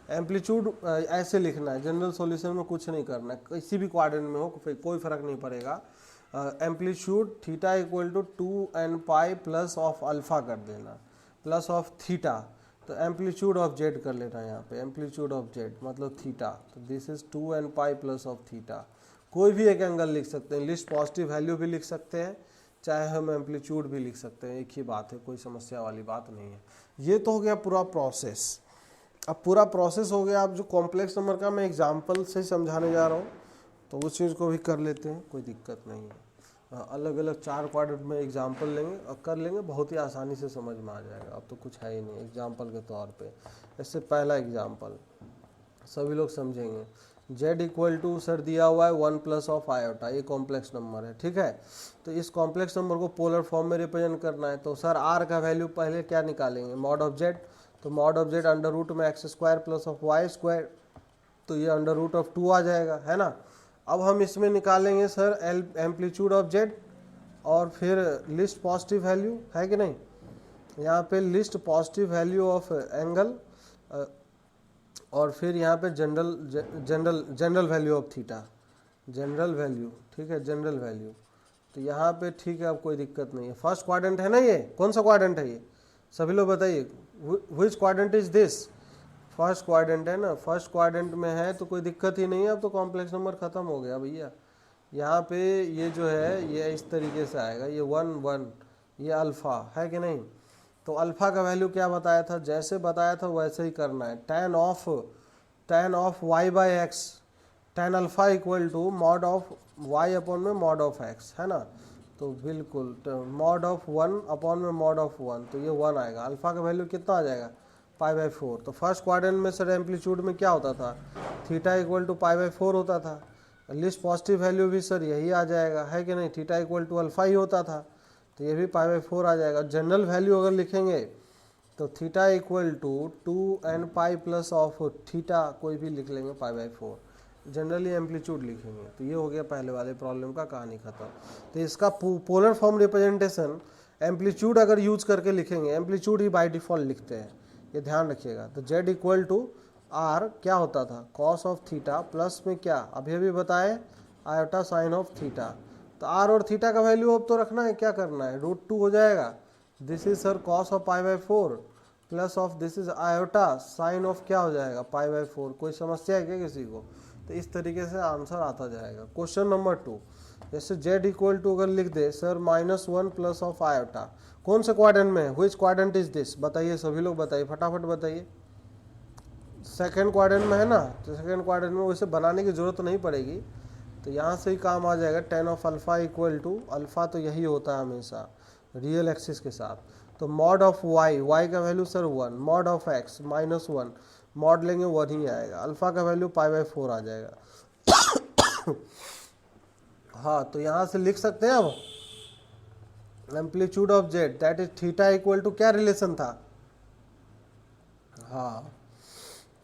एम्पलीट्यूड ऐसे लिखना है, जनरल सॉल्यूशन में कुछ नहीं करना है, किसी भी क्वाड्रेंट में हो कोई फर्क नहीं पड़ेगा, amplitude theta equal to 2n pi plus of alpha कर देना, प्लस ऑफ थीटा, तो एम्पलीट्यूड ऑफ जेड कर लेना यहाँ पे, एम्पलीट्यूड ऑफ जेड मतलब थीटा, तो this is 2n pi plus of theta. कोई भी एक एंगल लिख सकते हैं, लिस्ट पॉजिटिव वैल्यू भी लिख सकते हैं, चाहे हम एम्पलीट्यूड भी लिख सकते हैं, एक ही बात है, कोई समस्या वाली बात नहीं है। ये तो हो गया पूरा प्रोसेस। अब पूरा प्रोसेस हो गया, अब जो कॉम्प्लेक्स नंबर का मैं एग्जांपल से समझाने जा रहा हूँ तो उस चीज़ को भी कर लेते हैं, कोई दिक्कत नहीं है। अलग अलग 4 क्वाड्रेंट में एग्जांपल लेंगे और कर लेंगे, बहुत ही आसानी से समझ में आ जाएगा, अब तो कुछ है ही नहीं एग्जांपल के तौर पे। इससे पहला एग्जांपल सभी लोग समझेंगे, z इक्वल टू सर दिया हुआ है 1 प्लस ऑफ आयोटा, ये कॉम्प्लेक्स नंबर है, ठीक है। तो इस कॉम्प्लेक्स नंबर को पोलर फॉर्म में रिप्रेजेंट करना है, तो सर r का वैल्यू पहले क्या निकालेंगे, मॉड ऑफ z, तो mod of z under root में X square plus of Y square, तो ये अंडर रूट ऑफ 2 आ जाएगा, है ना। अब हम इसमें निकालेंगे सर एम्पलीट्यूड ऑफ z और फिर लिस्ट पॉजिटिव वैल्यू, है कि नहीं, यहाँ पे least positive value of angle, और फिर यहाँ पे general value of theta, general value, ठीक है, जनरल वैल्यू, तो यहाँ पे ठीक है, अब कोई दिक्कत नहीं है। फर्स्ट क्वाड्रेंट है ना, ये कौन सा क्वाड्रेंट है ये, सभी लोग बताइए, which quadrant is this, first quadrant है ना, फर्स्ट क्वाड्रेंट में है तो कोई दिक्कत ही नहीं है, अब तो कॉम्प्लेक्स नंबर खत्म हो गया भैया। यहाँ पे ये जो है ये इस तरीके से आएगा, ये 1 1, ये अल्फ़ा है कि नहीं, तो अल्फ़ा का वैल्यू क्या बताया था, जैसे बताया था वैसे ही करना है, tan of y by X, tan alpha equal to mod of y upon में मॉड ऑफ x, है ना, तो बिल्कुल मॉड ऑफ 1 अपॉन में मॉड ऑफ 1, तो ये 1 आएगा, अल्फ़ा का वैल्यू कितना आ जाएगा, पाई बाई 4। तो फर्स्ट क्वाड्रेंट में सर एम्पलीट्यूड में क्या होता था, theta equal to pi by 4 होता था, लिस्ट पॉजिटिव वैल्यू भी सर यही आ जाएगा, है कि नहीं, थीटा इक्वल टू अल्फ़ा ही होता था, तो ये भी पाई बाई 4 आ जाएगा। जनरल वैल्यू अगर लिखेंगे तो theta equal to 2n pi plus of theta, कोई भी लिख लेंगे पाई बाई 4, जनरली एम्पलीट्यूड लिखेंगे, तो ये हो गया पहले वाले प्रॉब्लम का कहानी खत्म। तो इसका पोलर फॉर्म रिप्रेजेंटेशन एम्पलीट्यूड अगर यूज करके लिखेंगे, एम्पलीट्यूड ही बाय डिफॉल्ट लिखते हैं, ये ध्यान रखिएगा। तो z इक्वल टू आर क्या होता था, कॉस ऑफ थीटा प्लस में क्या अभी अभी बताए, आयोटा साइन ऑफ थीटा, तो r और थीटा का वैल्यू अब तो रखना है, क्या करना है, √2 हो जाएगा, this is sir cos of pi by 4 plus of this is iota sine of क्या हो जाएगा, पाई बाई 4। कोई समस्या है क्या किसी को, तो इस तरीके से आंसर आता जाएगा। क्वेश्चन नंबर 2, जैसे z इक्वल टू अगर लिख दे सर -1 प्लस ऑफ आयोटा, कौन से क्वाड्रेंट में है, व्हिच क्वाड्रेंट इज दिस, बताइए सभी लोग बताइए, फटाफट बताइए, सेकेंड क्वाड्रेंट में है ना, तो सेकेंड क्वाड्रेंट में वैसे बनाने की ज़रूरत नहीं पड़ेगी, तो यहाँ से ही काम आ जाएगा। Tan of alpha equal to, alpha तो यही होता है हमेशा रियल एक्सिस के साथ, तो मॉड ऑफ वाई, वाई का value sir 1, mod of x -1, mod लेंगे 1 ही आएगा, अल्फ़ा का वैल्यू π/4 आ जाएगा। हाँ, तो यहाँ से लिख सकते हैं अब amplitude of Z that is theta equal to, क्या रिलेशन था, हाँ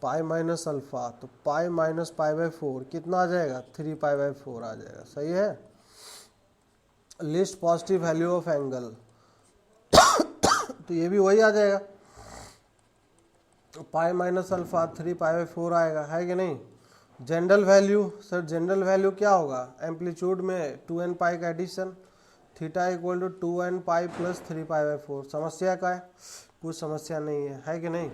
पाई माइनस अल्फ़ा, तो पाई माइनस π/4 कितना आ जाएगा, 3π/4 आ जाएगा। सही है। List positive value of angle, तो ये भी वही आ जाएगा, पाई माइनस अल्फ़ा 3π/4 आएगा, है कि नहीं। General value, sir general value क्या होगा, एम्पलीट्यूड में 2n पाई का addition, theta equal to 2n pi plus 3π/4। समस्या का है, कुछ समस्या नहीं है कि नहीं।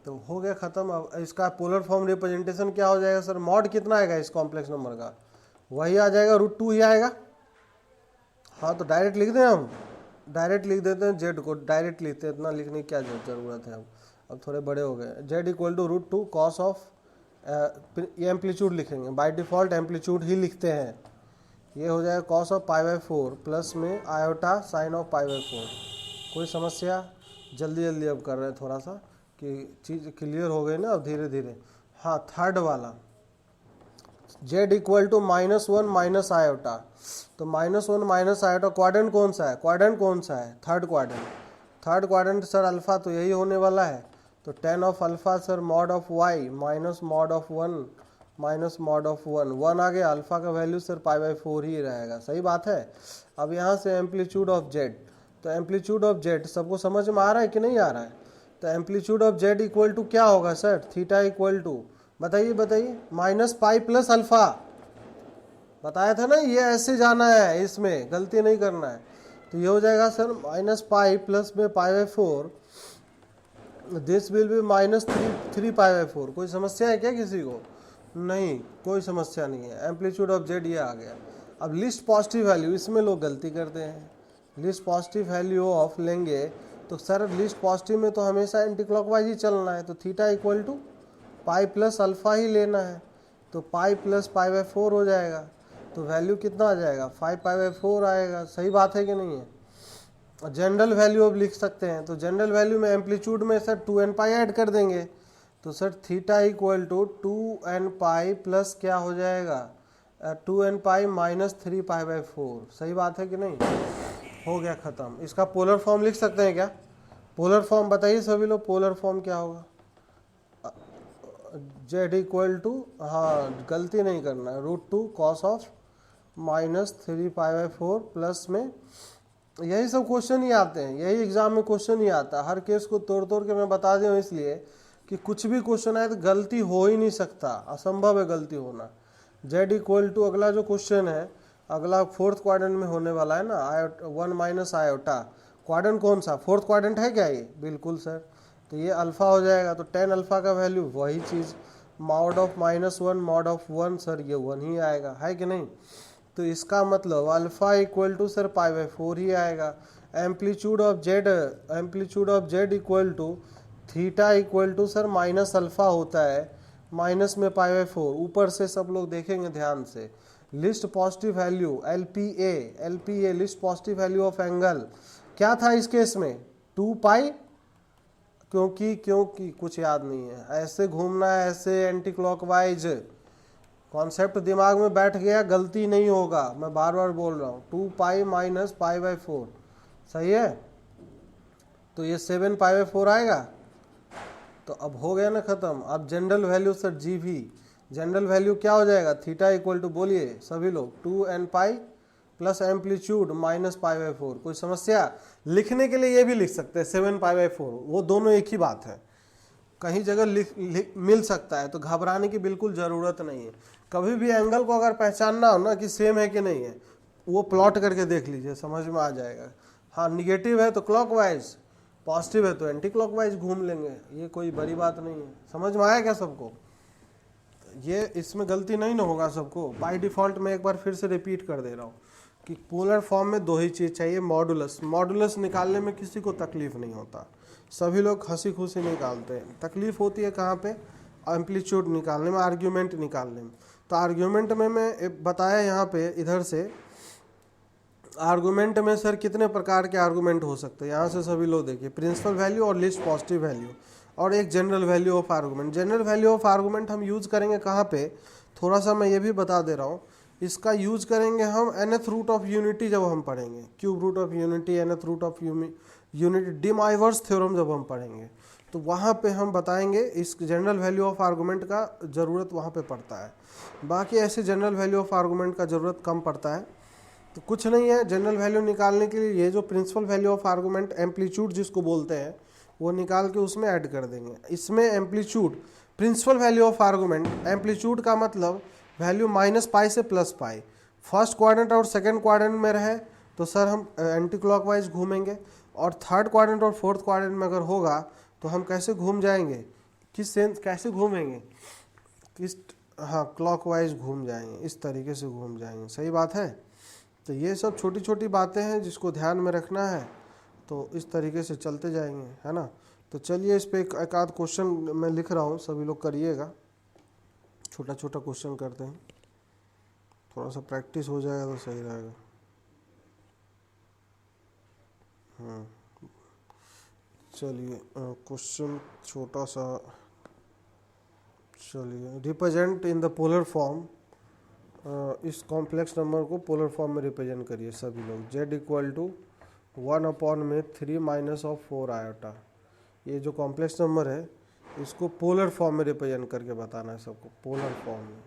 तो हो गया ख़त्म। अब इसका पोलर फॉर्म रिप्रेजेंटेशन क्या हो जाएगा सर, मॉड कितना आएगा इस कॉम्प्लेक्स नंबर का, वही आ जाएगा, √2 ही आएगा। हाँ, तो डायरेक्ट लिख दें, हम डायरेक्ट लिख देते हैं, जेड को डायरेक्ट लिखते हैं, इतना लिखने की क्या ज़रूरत है, अब थोड़े बड़े हो गए। Z equal to √2 cos of, ये एम्पलीट्यूड लिखेंगे, बाय डिफ़ॉल्ट एम्पलीट्यूड ही लिखते हैं, ये हो जाएगा कॉस ऑफ π/4 प्लस में आयोटा साइन ऑफ π/4। कोई समस्या, जल्दी जल्दी अब कर रहे हैं थोड़ा सा कि चीज़ क्लियर हो गई ना अब धीरे धीरे। हाँ, थर्ड वाला Z equal to -1 minus iota, तो -1 माइनस आयोटा, क्वाड्रेंट कौन सा है, क्वाड्रेंट कौन सा है, third quadrant, third quadrant sir alpha तो यही होने वाला है, तो tan of alpha sir mod of Y minus mod of 1 minus mod of 1 आ गया, अल्फ़ा का वैल्यू सर π/4 ही रहेगा। सही बात है। अब यहाँ से एम्पलीट्यूड ऑफ जेड, तो एम्पलीट्यूड ऑफ जेड सबको समझ में आ रहा है कि नहीं आ रहा है, तो amplitude of Z equal to क्या होगा सर, थीटा इक्वल टू, बताइए बताइए, -π प्लस अल्फ़ा, बताया था ना, ये ऐसे जाना है, इसमें गलती नहीं करना है। तो ये हो जाएगा सर -π प्लस में π/4, दिस विल बी -3π/4। कोई समस्या है क्या किसी को, नहीं कोई समस्या नहीं है। एम्पलीट्यूड ऑफ जेड ये आ गया। अब लिस्ट पॉजिटिव वैल्यू, इसमें लोग गलती करते हैं, लिस्ट पॉजिटिव वैल्यू ऑफ लेंगे तो सर लिस्ट पॉजिटिव में तो हमेशा एंटी क्लॉकवाइज ही चलना है, तो theta equal to pi plus alpha ही लेना है, तो पाई प्लस π/4 हो जाएगा, तो वैल्यू कितना आ जाएगा, 5π/4 आएगा। सही बात है कि नहीं है। जनरल वैल्यू अब लिख सकते हैं, तो जनरल वैल्यू में एम्पलीट्यूड में सर 2n पाई ऐड कर देंगे, तो sir theta equal to 2n pi plus क्या हो जाएगा, 2n पाई माइनस 3π/4। सही बात है कि नहीं, हो गया ख़त्म। इसका पोलर फॉर्म लिख सकते हैं क्या, पोलर फॉर्म बताइए सभी लोग, पोलर फॉर्म क्या होगा, जेड इक्वल टू, हाँ गलती नहीं करना है, √2 कॉस ऑफ -3π/4 प्लस में, यही सब क्वेश्चन ही आते हैं, यही एग्जाम में क्वेश्चन ही आता है। हर केस को तोड़ तोड़ के मैं बता दूँ इसलिए कि कुछ भी क्वेश्चन आए तो गलती हो ही नहीं सकता, असंभव है गलती होना। जेड इक्वल टू, अगला जो क्वेश्चन है, अगला फोर्थ क्वाड्रेंट में होने वाला है ना, 1 माइनस आयोटा, क्वाड्रेंट कौन सा, फोर्थ क्वाड्रेंट है क्या ये, बिल्कुल सर, तो ये अल्फ़ा हो जाएगा, तो टेन अल्फ़ा का वैल्यू वही चीज़, mod of -1 mod of 1 sir ये 1 ही आएगा, है कि नहीं। तो इसका मतलब अल्फ़ा इक्वल टू सर π/4 ही आएगा। Amplitude of Z equal to theta equal to sir minus alpha होता है, माइनस में π/4, ऊपर से सब लोग देखेंगे ध्यान से। List positive value LPA list positive value of angle क्या था इस केस में, 2π, क्योंकि कुछ याद नहीं है, ऐसे घूमना है, ऐसे एंटी क्लॉकवाइज, कॉन्सेप्ट दिमाग में बैठ गया, गलती नहीं होगा, मैं बार बार बोल रहा हूँ, 2π माइनस π/4, सही है। तो ये 7π/4 आएगा, तो अब हो गया ना ख़त्म। अब general value sir GV, general value क्या हो जाएगा, थीटा इक्वल टू, बोलिए सभी लोग, 2n pi plus amplitude minus π/4। कोई समस्या, लिखने के लिए ये भी लिख सकते हैं 7π/4, वो दोनों एक ही बात है, कहीं जगह मिल सकता है, तो घबराने की बिल्कुल ज़रूरत नहीं है। कभी भी एंगल को अगर पहचानना हो ना कि सेम है कि नहीं है, वो प्लॉट करके देख लीजिए, समझ में आ जाएगा। हाँ, निगेटिव है तो क्लॉकवाइज, पॉजिटिव है तो एंटी क्लॉकवाइज घूम लेंगे, ये कोई बड़ी बात नहीं है। समझ में आया क्या सबको, ये इसमें गलती नहीं ना होगा सबको। बाय डिफ़ॉल्ट मैं एक बार फिर से रिपीट कर दे रहा हूँ कि पोलर फॉर्म में दो ही चीज़ चाहिए, मॉडुलस निकालने में किसी को तकलीफ नहीं होता, सभी लोग हंसी खुशी निकालते हैं। तकलीफ होती है कहाँ पे, एम्पलीट्यूड निकालने में, आर्ग्यूमेंट निकालने में। तो आर्ग्यूमेंट में मैं बताया यहाँ पे इधर से, आर्गूमेंट में सर कितने प्रकार के आर्गूमेंट हो सकते हैं, यहाँ से सभी लोग देखिए, प्रिंसिपल वैल्यू और लीस्ट पॉजिटिव वैल्यू और एक general value of argument. General value of argument हम यूज़ करेंगे कहाँ पे, थोड़ा सा मैं ये भी बता दे रहा हूँ, इसका यूज़ करेंगे हम nth रूट ऑफ यूनिटी जब हम पढ़ेंगे, cube root of unity, nth root of unity, de Moivre's theorem जब हम पढ़ेंगे, तो वहाँ पे हम बताएंगे इस जनरल वैल्यू ऑफ आर्गूमेंट का ज़रूरत वहाँ पे पड़ता है। बाकी ऐसे जनरल वैल्यू ऑफ आर्गूमेंट का ज़रूरत कम पड़ता है। तो कुछ नहीं है, जनरल वैल्यू निकालने के लिए ये जो principal value of argument, amplitude जिसको बोलते हैं, वो निकाल के उसमें ऐड कर देंगे। इसमें amplitude, principal value of argument, amplitude का मतलब वैल्यू -π से +π, फर्स्ट क्वाड्रेंट और सेकंड क्वाड्रेंट में रहे तो सर हम एंटी क्लॉकवाइज घूमेंगे, और थर्ड क्वाड्रेंट और फोर्थ क्वाड्रेंट में अगर होगा तो हम कैसे घूम जाएंगे, किस सेंस कैसे घूमेंगे, किस, हाँ क्लॉकवाइज घूम जाएंगे, इस तरीके से घूम जाएंगे। सही बात है। तो ये सब छोटी छोटी बातें हैं जिसको ध्यान में रखना है, तो इस तरीके से चलते जाएंगे, है ना। तो चलिए इस पे एक आध क्वेश्चन मैं लिख रहा हूँ, सभी लोग करिएगा, छोटा छोटा क्वेश्चन करते हैं, थोड़ा सा प्रैक्टिस हो जाएगा तो सही रहेगा। चलिए क्वेश्चन छोटा सा, चलिए represent in the polar form, इस कॉम्प्लेक्स नंबर को पोलर फॉर्म में रिप्रेजेंट करिए सभी लोग। z = 1/3 - 4i। ये जो कॉम्प्लेक्स नंबर है इसको पोलर फॉर्म में रिप्रेजेंट करके बताना है सबको, पोलर फॉर्म में,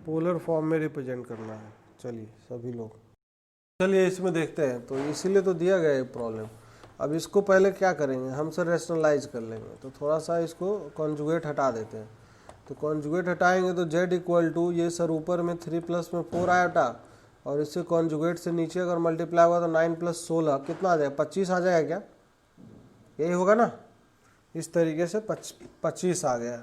पोलर फॉर्म में रिप्रेजेंट करना है। चलिए सभी लोग, चलिए इसमें देखते हैं। तो इसीलिए तो दिया गया है प्रॉब्लम। अब इसको पहले क्या करेंगे, हम सर रेशनलाइज कर लेंगे, तो थोड़ा सा इसको कॉन्जुगेट हटा देते हैं। तो कॉन्जुगेट हटाएंगे तो z = ये सर ऊपर में 3 + में 4i, और इससे कॉन्जुगेट से नीचे अगर मल्टीप्लाई होगा तो 9 + 16 कितना आ जाएगा, 25 आ जाएगा क्या, यही होगा ना। इस तरीके से 25 आ गया।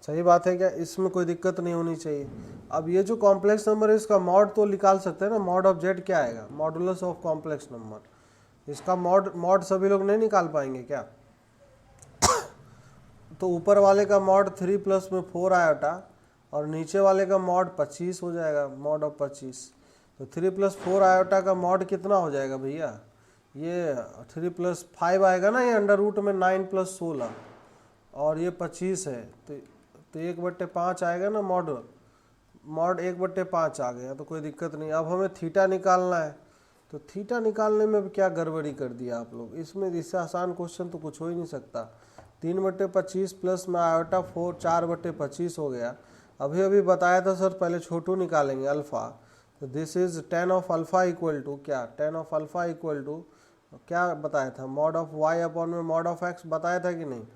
सही बात है क्या, इसमें कोई दिक्कत नहीं होनी चाहिए। अब ये जो कॉम्प्लेक्स नंबर है इसका मॉड तो निकाल सकते हैं ना, मॉड ऑफ z क्या आएगा, मॉडुलस ऑफ कॉम्प्लेक्स नंबर। इसका मॉड सभी लोग नहीं निकाल पाएंगे क्या। तो ऊपर वाले का मॉड 3 + में 4i और नीचे वाले का मॉड 25 हो जाएगा, मॉड ऑफ 25। तो 3 + 4i का मॉड कितना हो जाएगा भैया, ये 3 + 5 आएगा ना, ये अंडर रूट में 9 + 16 और ये 25 है, तो 1/5 आएगा ना, मॉड 1/5 आ गया, तो कोई दिक्कत नहीं। अब हमें थीटा निकालना है, तो थीटा निकालने में क्या गड़बड़ी कर दिया आप लोग, इसमें इससे आसान क्वेश्चन तो कुछ हो ही नहीं सकता। 3/25 प्लस में आयोटा 4/25 हो गया। अभी अभी बताया था सर, पहले छोटू निकालेंगे अल्फ़ा, तो this is tan of alpha equal to क्या, tan of alpha equal to क्या बताया था, मॉड ऑफ y अपॉन में मॉड ऑफ x बताया था कि नहीं।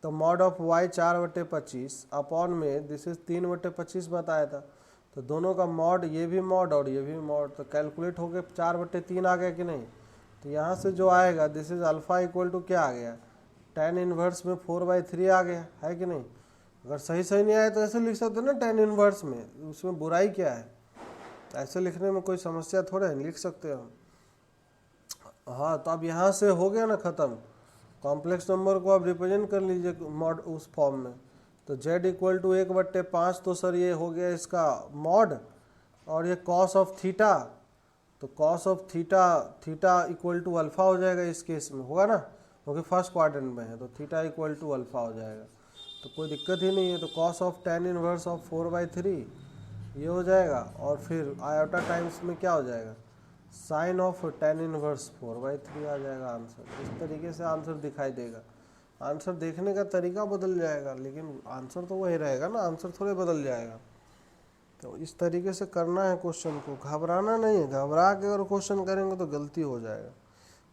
तो मॉड ऑफ y 4/25 अपॉन में दिस इज 3/25 बताया था। तो दोनों का मॉड, ये भी मॉड और ये भी मॉड, तो कैलकुलेट होके 4/3 आ गया कि नहीं। तो यहाँ से जो आएगा this is alpha equal to क्या आ गया, tan इनवर्स में 4/3 आ गया, है कि नहीं। अगर सही सही नहीं आया तो ऐसे लिख सकते ना tan इनवर्स में, उसमें बुराई क्या है, ऐसे लिखने में कोई समस्या थोड़ा है, लिख सकते हो। हाँ, तो अब यहाँ से हो गया ना ख़त्म, कॉम्प्लेक्स नंबर को आप रिप्रेजेंट कर लीजिए मॉड उस फॉर्म में। तो z = 1/5, तो सर ये हो गया इसका मॉड, और ये कॉस ऑफ थीटा, तो cos of theta equal to alpha हो जाएगा इस केस में, होगा ना, क्योंकि फर्स्ट क्वाड्रेंट में है, तो थीटा इक्वल टू अल्फ़ा हो जाएगा, तो कोई दिक्कत ही नहीं है। तो cos of tan inverse of 4/3 ये हो जाएगा, और फिर आयोटा टाइम्स में क्या हो जाएगा, साइन ऑफ tan इनवर्स 4/3 आ जाएगा आंसर। इस तरीके से आंसर दिखाई देगा, आंसर देखने का तरीका बदल जाएगा, लेकिन आंसर तो वही रहेगा ना, आंसर थोड़े बदल जाएगा। तो इस तरीके से करना है क्वेश्चन को, घबराना नहीं है, घबरा के अगर क्वेश्चन करेंगे तो गलती हो जाएगा,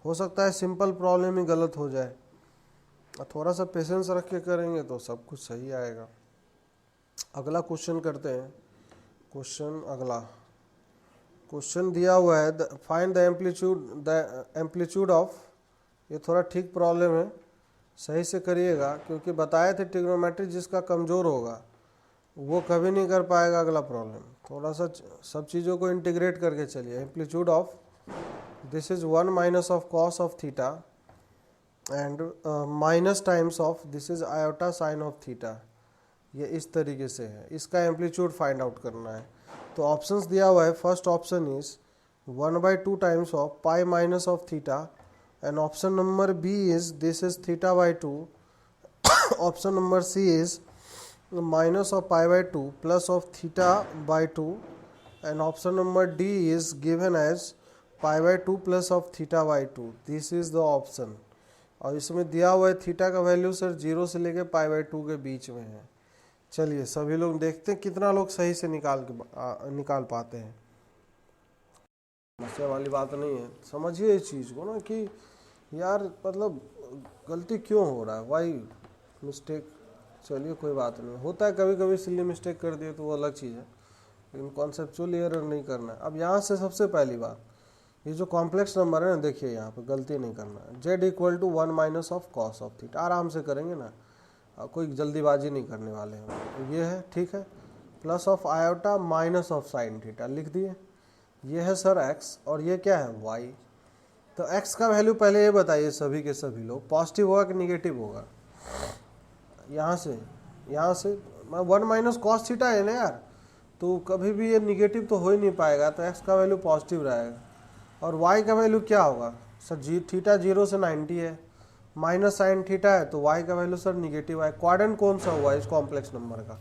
हो सकता है सिंपल प्रॉब्लम ही गलत हो जाए, और थोड़ा सा पेशेंस रख के करेंगे तो सब कुछ सही आएगा। अगला क्वेश्चन करते हैं। क्वेश्चन अगला क्वेश्चन दिया हुआ है, फाइंड द एम्पलीट्यूड ऑफ, ये थोड़ा ठीक प्रॉब्लम है, सही से करिएगा, क्योंकि बताए थे ट्रिग्नोमेट्री जिसका कमज़ोर होगा वो कभी नहीं कर पाएगा अगला प्रॉब्लम। थोड़ा सा सब चीज़ों को इंटीग्रेट करके चलिए। Amplitude of this is 1 - of cos of theta and minus times of this is iota sine of theta, ये इस तरीके से है, इसका एम्पलीट्यूड फाइंड आउट करना है। तो ऑप्शंस दिया हुआ है, first option is 1/2 times of pi minus of theta, and option number B is this is θ/2, option number C is minus of pi/2 plus of θ/2, and option number D is given as pi/2 plus of θ/2. This is the option. और इसमें दिया हुआ है theta का value sir 0 से लेके pi/2 के बीच में है। चलिए सभी लोग देखते हैं कितना लोग सही से निकाल पाते हैं। समस्या वाली बात नहीं है, समझिए इस चीज़ को ना कि यार मतलब गलती क्यों हो रहा है, वाई मिस्टेक। चलिए कोई बात नहीं, होता है कभी कभी, सिली मिस्टेक कर दिए तो वो अलग चीज़ है, लेकिन कॉन्सेप्चुअल एरर नहीं करना है। अब यहाँ से सबसे पहली बात, ये जो कॉम्प्लेक्स नंबर है ना, देखिए यहाँ पे गलती नहीं करना है। z = 1 minus of cos of theta, आराम से करेंगे ना, कोई जल्दीबाजी नहीं करने वाले हैं। ये है, ठीक है, plus of iota minus of sine theta लिख दिए। ये है सर x, और ये क्या है y। तो x का वैल्यू पहले ये बताइए सभी के सभी लोग, पॉजिटिव होगा कि निगेटिव होगा। यहाँ से 1 माइनस कॉस थीटा है ना यार, तो कभी भी ये निगेटिव तो हो ही नहीं पाएगा, तो x का वैल्यू पॉजिटिव रहेगा। और y का वैल्यू क्या होगा सर, थीटा 0 से 90 है, माइनस साइन थीटा है, तो y का वैल्यू सर निगेटिव है। क्वाड्रेंट कौन सा हुआ इस कॉम्प्लेक्स नंबर का,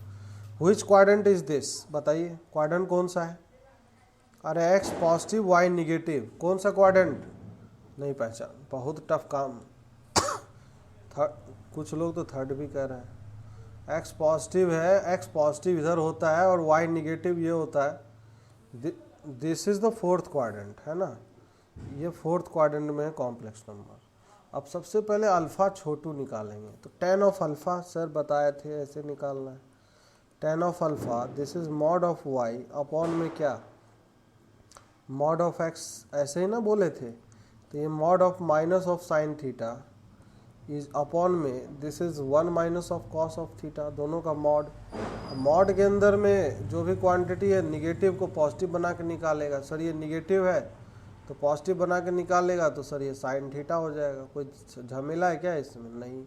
व्हिच क्वाड्रेंट इज दिस, बताइए क्वाड्रेंट कौन सा है। अरे x पॉजिटिव y निगेटिव, कौन सा क्वाड्रेंट, नहीं पहचान, बहुत टफ काम। कुछ लोग तो थर्ड भी कह रहे हैं। x पॉजिटिव है, x पॉजिटिव इधर होता है और y निगेटिव ये होता है। This is the fourth quadrant, है ना, ये फोर्थ क्वाड्रेंट में है कॉम्प्लेक्स नंबर। अब सबसे पहले अल्फ़ा छोटू निकालेंगे, तो tan ऑफ अल्फ़ा सर बताए थे ऐसे निकालना है। tan of alpha this is mod of y upon में क्या, मॉड ऑफ x, ऐसे ही ना बोले थे, तो ये mod of minus of sine theta is upon में this is 1 minus of cos of theta, दोनों का मॉड। मॉड के अंदर में जो भी क्वांटिटी है निगेटिव को पॉजिटिव बना के निकालेगा। सर ये निगेटिव है तो पॉजिटिव बना के निकालेगा, तो सर ये साइन थीटा हो जाएगा। कोई झमेला है क्या इसमें, नहीं।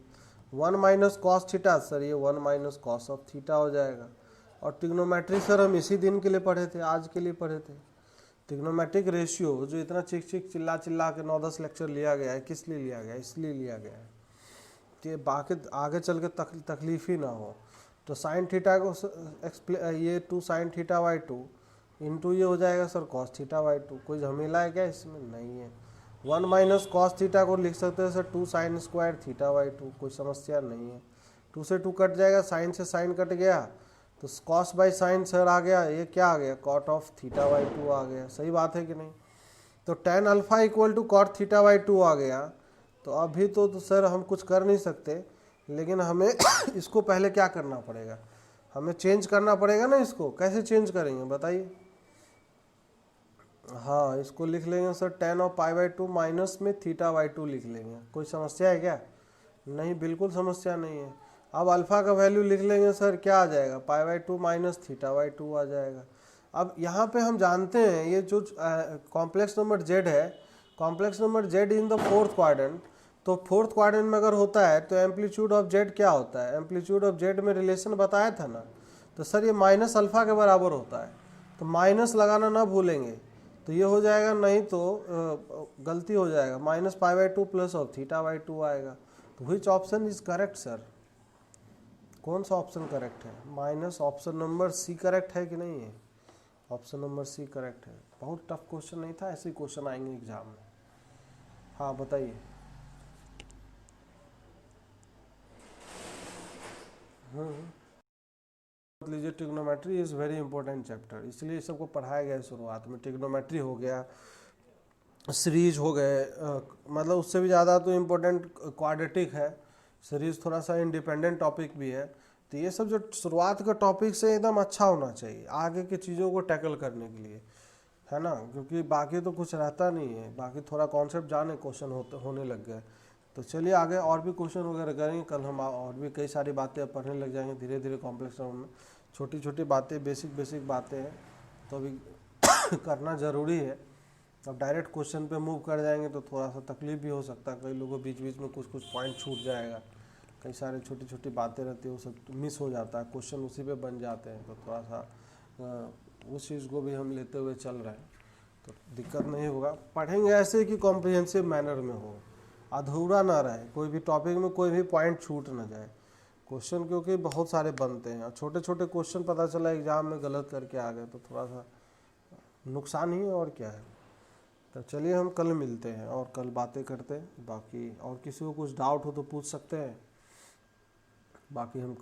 1 माइनस कॉस थीटा, सर ये 1 माइनस कॉस ऑफ थीटा हो जाएगा। और ट्रिग्नोमेट्री सर हम इसी दिन के लिए पढ़े थे, आज के लिए पढ़े थे। ट्रिग्नोमेट्रिक रेशियो जो इतना चिल्ला के 9-10 लेक्चर लिया गया है, किस लिए लिया गया है, इसलिए लिया गया है कि बाकी आगे चल के तकलीफ ही ना हो। तो साइन थीटा को ये 2 साइन θ/2 इंटू ये हो जाएगा सर कॉस θ/2। कोई झमेला है क्या इसमें, नहीं है। 1 माइनस कॉस थीटा को लिख सकते हैं सर 2 sin² θ/2, कोई समस्या नहीं है। 2 से 2 कट जाएगा, साइन से साइन कट गया, तो कॉस बाई साइन सर आ गया, ये क्या आ गया, कॉट ऑफ θ/2 आ गया। सही बात है कि नहीं। तो tan अल्फा = कॉट θ/2 आ गया। तो अभी तो सर हम कुछ कर नहीं सकते, लेकिन हमें इसको पहले क्या करना पड़ेगा, हमें चेंज करना पड़ेगा ना। इसको कैसे चेंज करेंगे बताइए। हाँ, इसको लिख लेंगे सर tan ऑफ π/2 माइनस में θ/2 लिख लेंगे। कोई समस्या है क्या, नहीं, बिल्कुल समस्या नहीं है। अब अल्फ़ा का वैल्यू लिख लेंगे सर, क्या आ जाएगा, π/2 माइनस θ/2 आ जाएगा। अब यहाँ पे हम जानते हैं ये जो कॉम्प्लेक्स नंबर z है, complex number z in the fourth quadrant, तो फोर्थ क्वाड्रेंट में अगर होता है तो एम्पलीट्यूड ऑफ z क्या होता है, एम्पलीट्यूड ऑफ z में रिलेशन बताया था ना, तो सर ये माइनस अल्फ़ा के बराबर होता है, तो माइनस लगाना ना भूलेंगे। तो ये हो जाएगा, नहीं तो गलती हो जाएगा, माइनस π/2 प्लस ऑफ θ/2 आएगा। तो which option is correct sir, कौन सा ऑप्शन करेक्ट है, minus option number C correct है कि नहीं है, ऑप्शन नंबर सी करेक्ट है। बहुत टफ क्वेश्चन नहीं था, ऐसे क्वेश्चन आएंगे एग्जाम में। हाँ बताइए। लीजिए, trigonometry is very important chapter, इसलिए सबको पढ़ाया गया है शुरुआत में। ट्रिग्नोमेट्री हो गया, सीरीज हो गए, मतलब उससे भी ज़्यादा तो इम्पोर्टेंट क्वाड्रेटिक है। सीरीज थोड़ा सा इंडिपेंडेंट टॉपिक भी है। तो ये सब जो शुरुआत का टॉपिक से एकदम अच्छा होना चाहिए आगे की चीज़ों को टैकल करने के लिए, है ना, क्योंकि बाकी तो कुछ रहता नहीं है, बाकी थोड़ा कॉन्सेप्ट जाने क्वेश्चन होने लग गए। तो चलिए आगे और भी क्वेश्चन वगैरह करेंगे, कल हम और भी कई सारी बातें पढ़ने लग जाएंगे धीरे धीरे कॉम्प्लेक्स नंबर में। छोटी छोटी बातें, बेसिक बातें हैं, तो अभी करना ज़रूरी है, अब डायरेक्ट क्वेश्चन पे मूव कर जाएंगे तो थोड़ा सा तकलीफ भी हो सकता है, कई लोगों को बीच बीच में कुछ कुछ पॉइंट छूट जाएगा, कई सारे छोटी छोटी बातें रहती है वो सब मिस हो जाता है, क्वेश्चन उसी पे बन जाते हैं, तो थोड़ा सा उस चीज़ को भी हम लेते हुए चल रहे हैं, तो दिक्कत नहीं होगा। पढ़ेंगे ऐसे कि कॉम्प्रिहेंसिव मैनर में हो, अधूरा ना रहे, कोई भी टॉपिक में कोई भी पॉइंट छूट ना जाए। क्वेश्चन क्योंकि बहुत सारे बनते हैं और छोटे छोटे क्वेश्चन पता चला एग्जाम में गलत करके आ गए तो थोड़ा सा नुकसान ही है और क्या है। तो चलिए हम कल मिलते हैं और कल बातें करते हैं, बाकी और किसी को कुछ डाउट हो तो पूछ सकते हैं, बाकी हम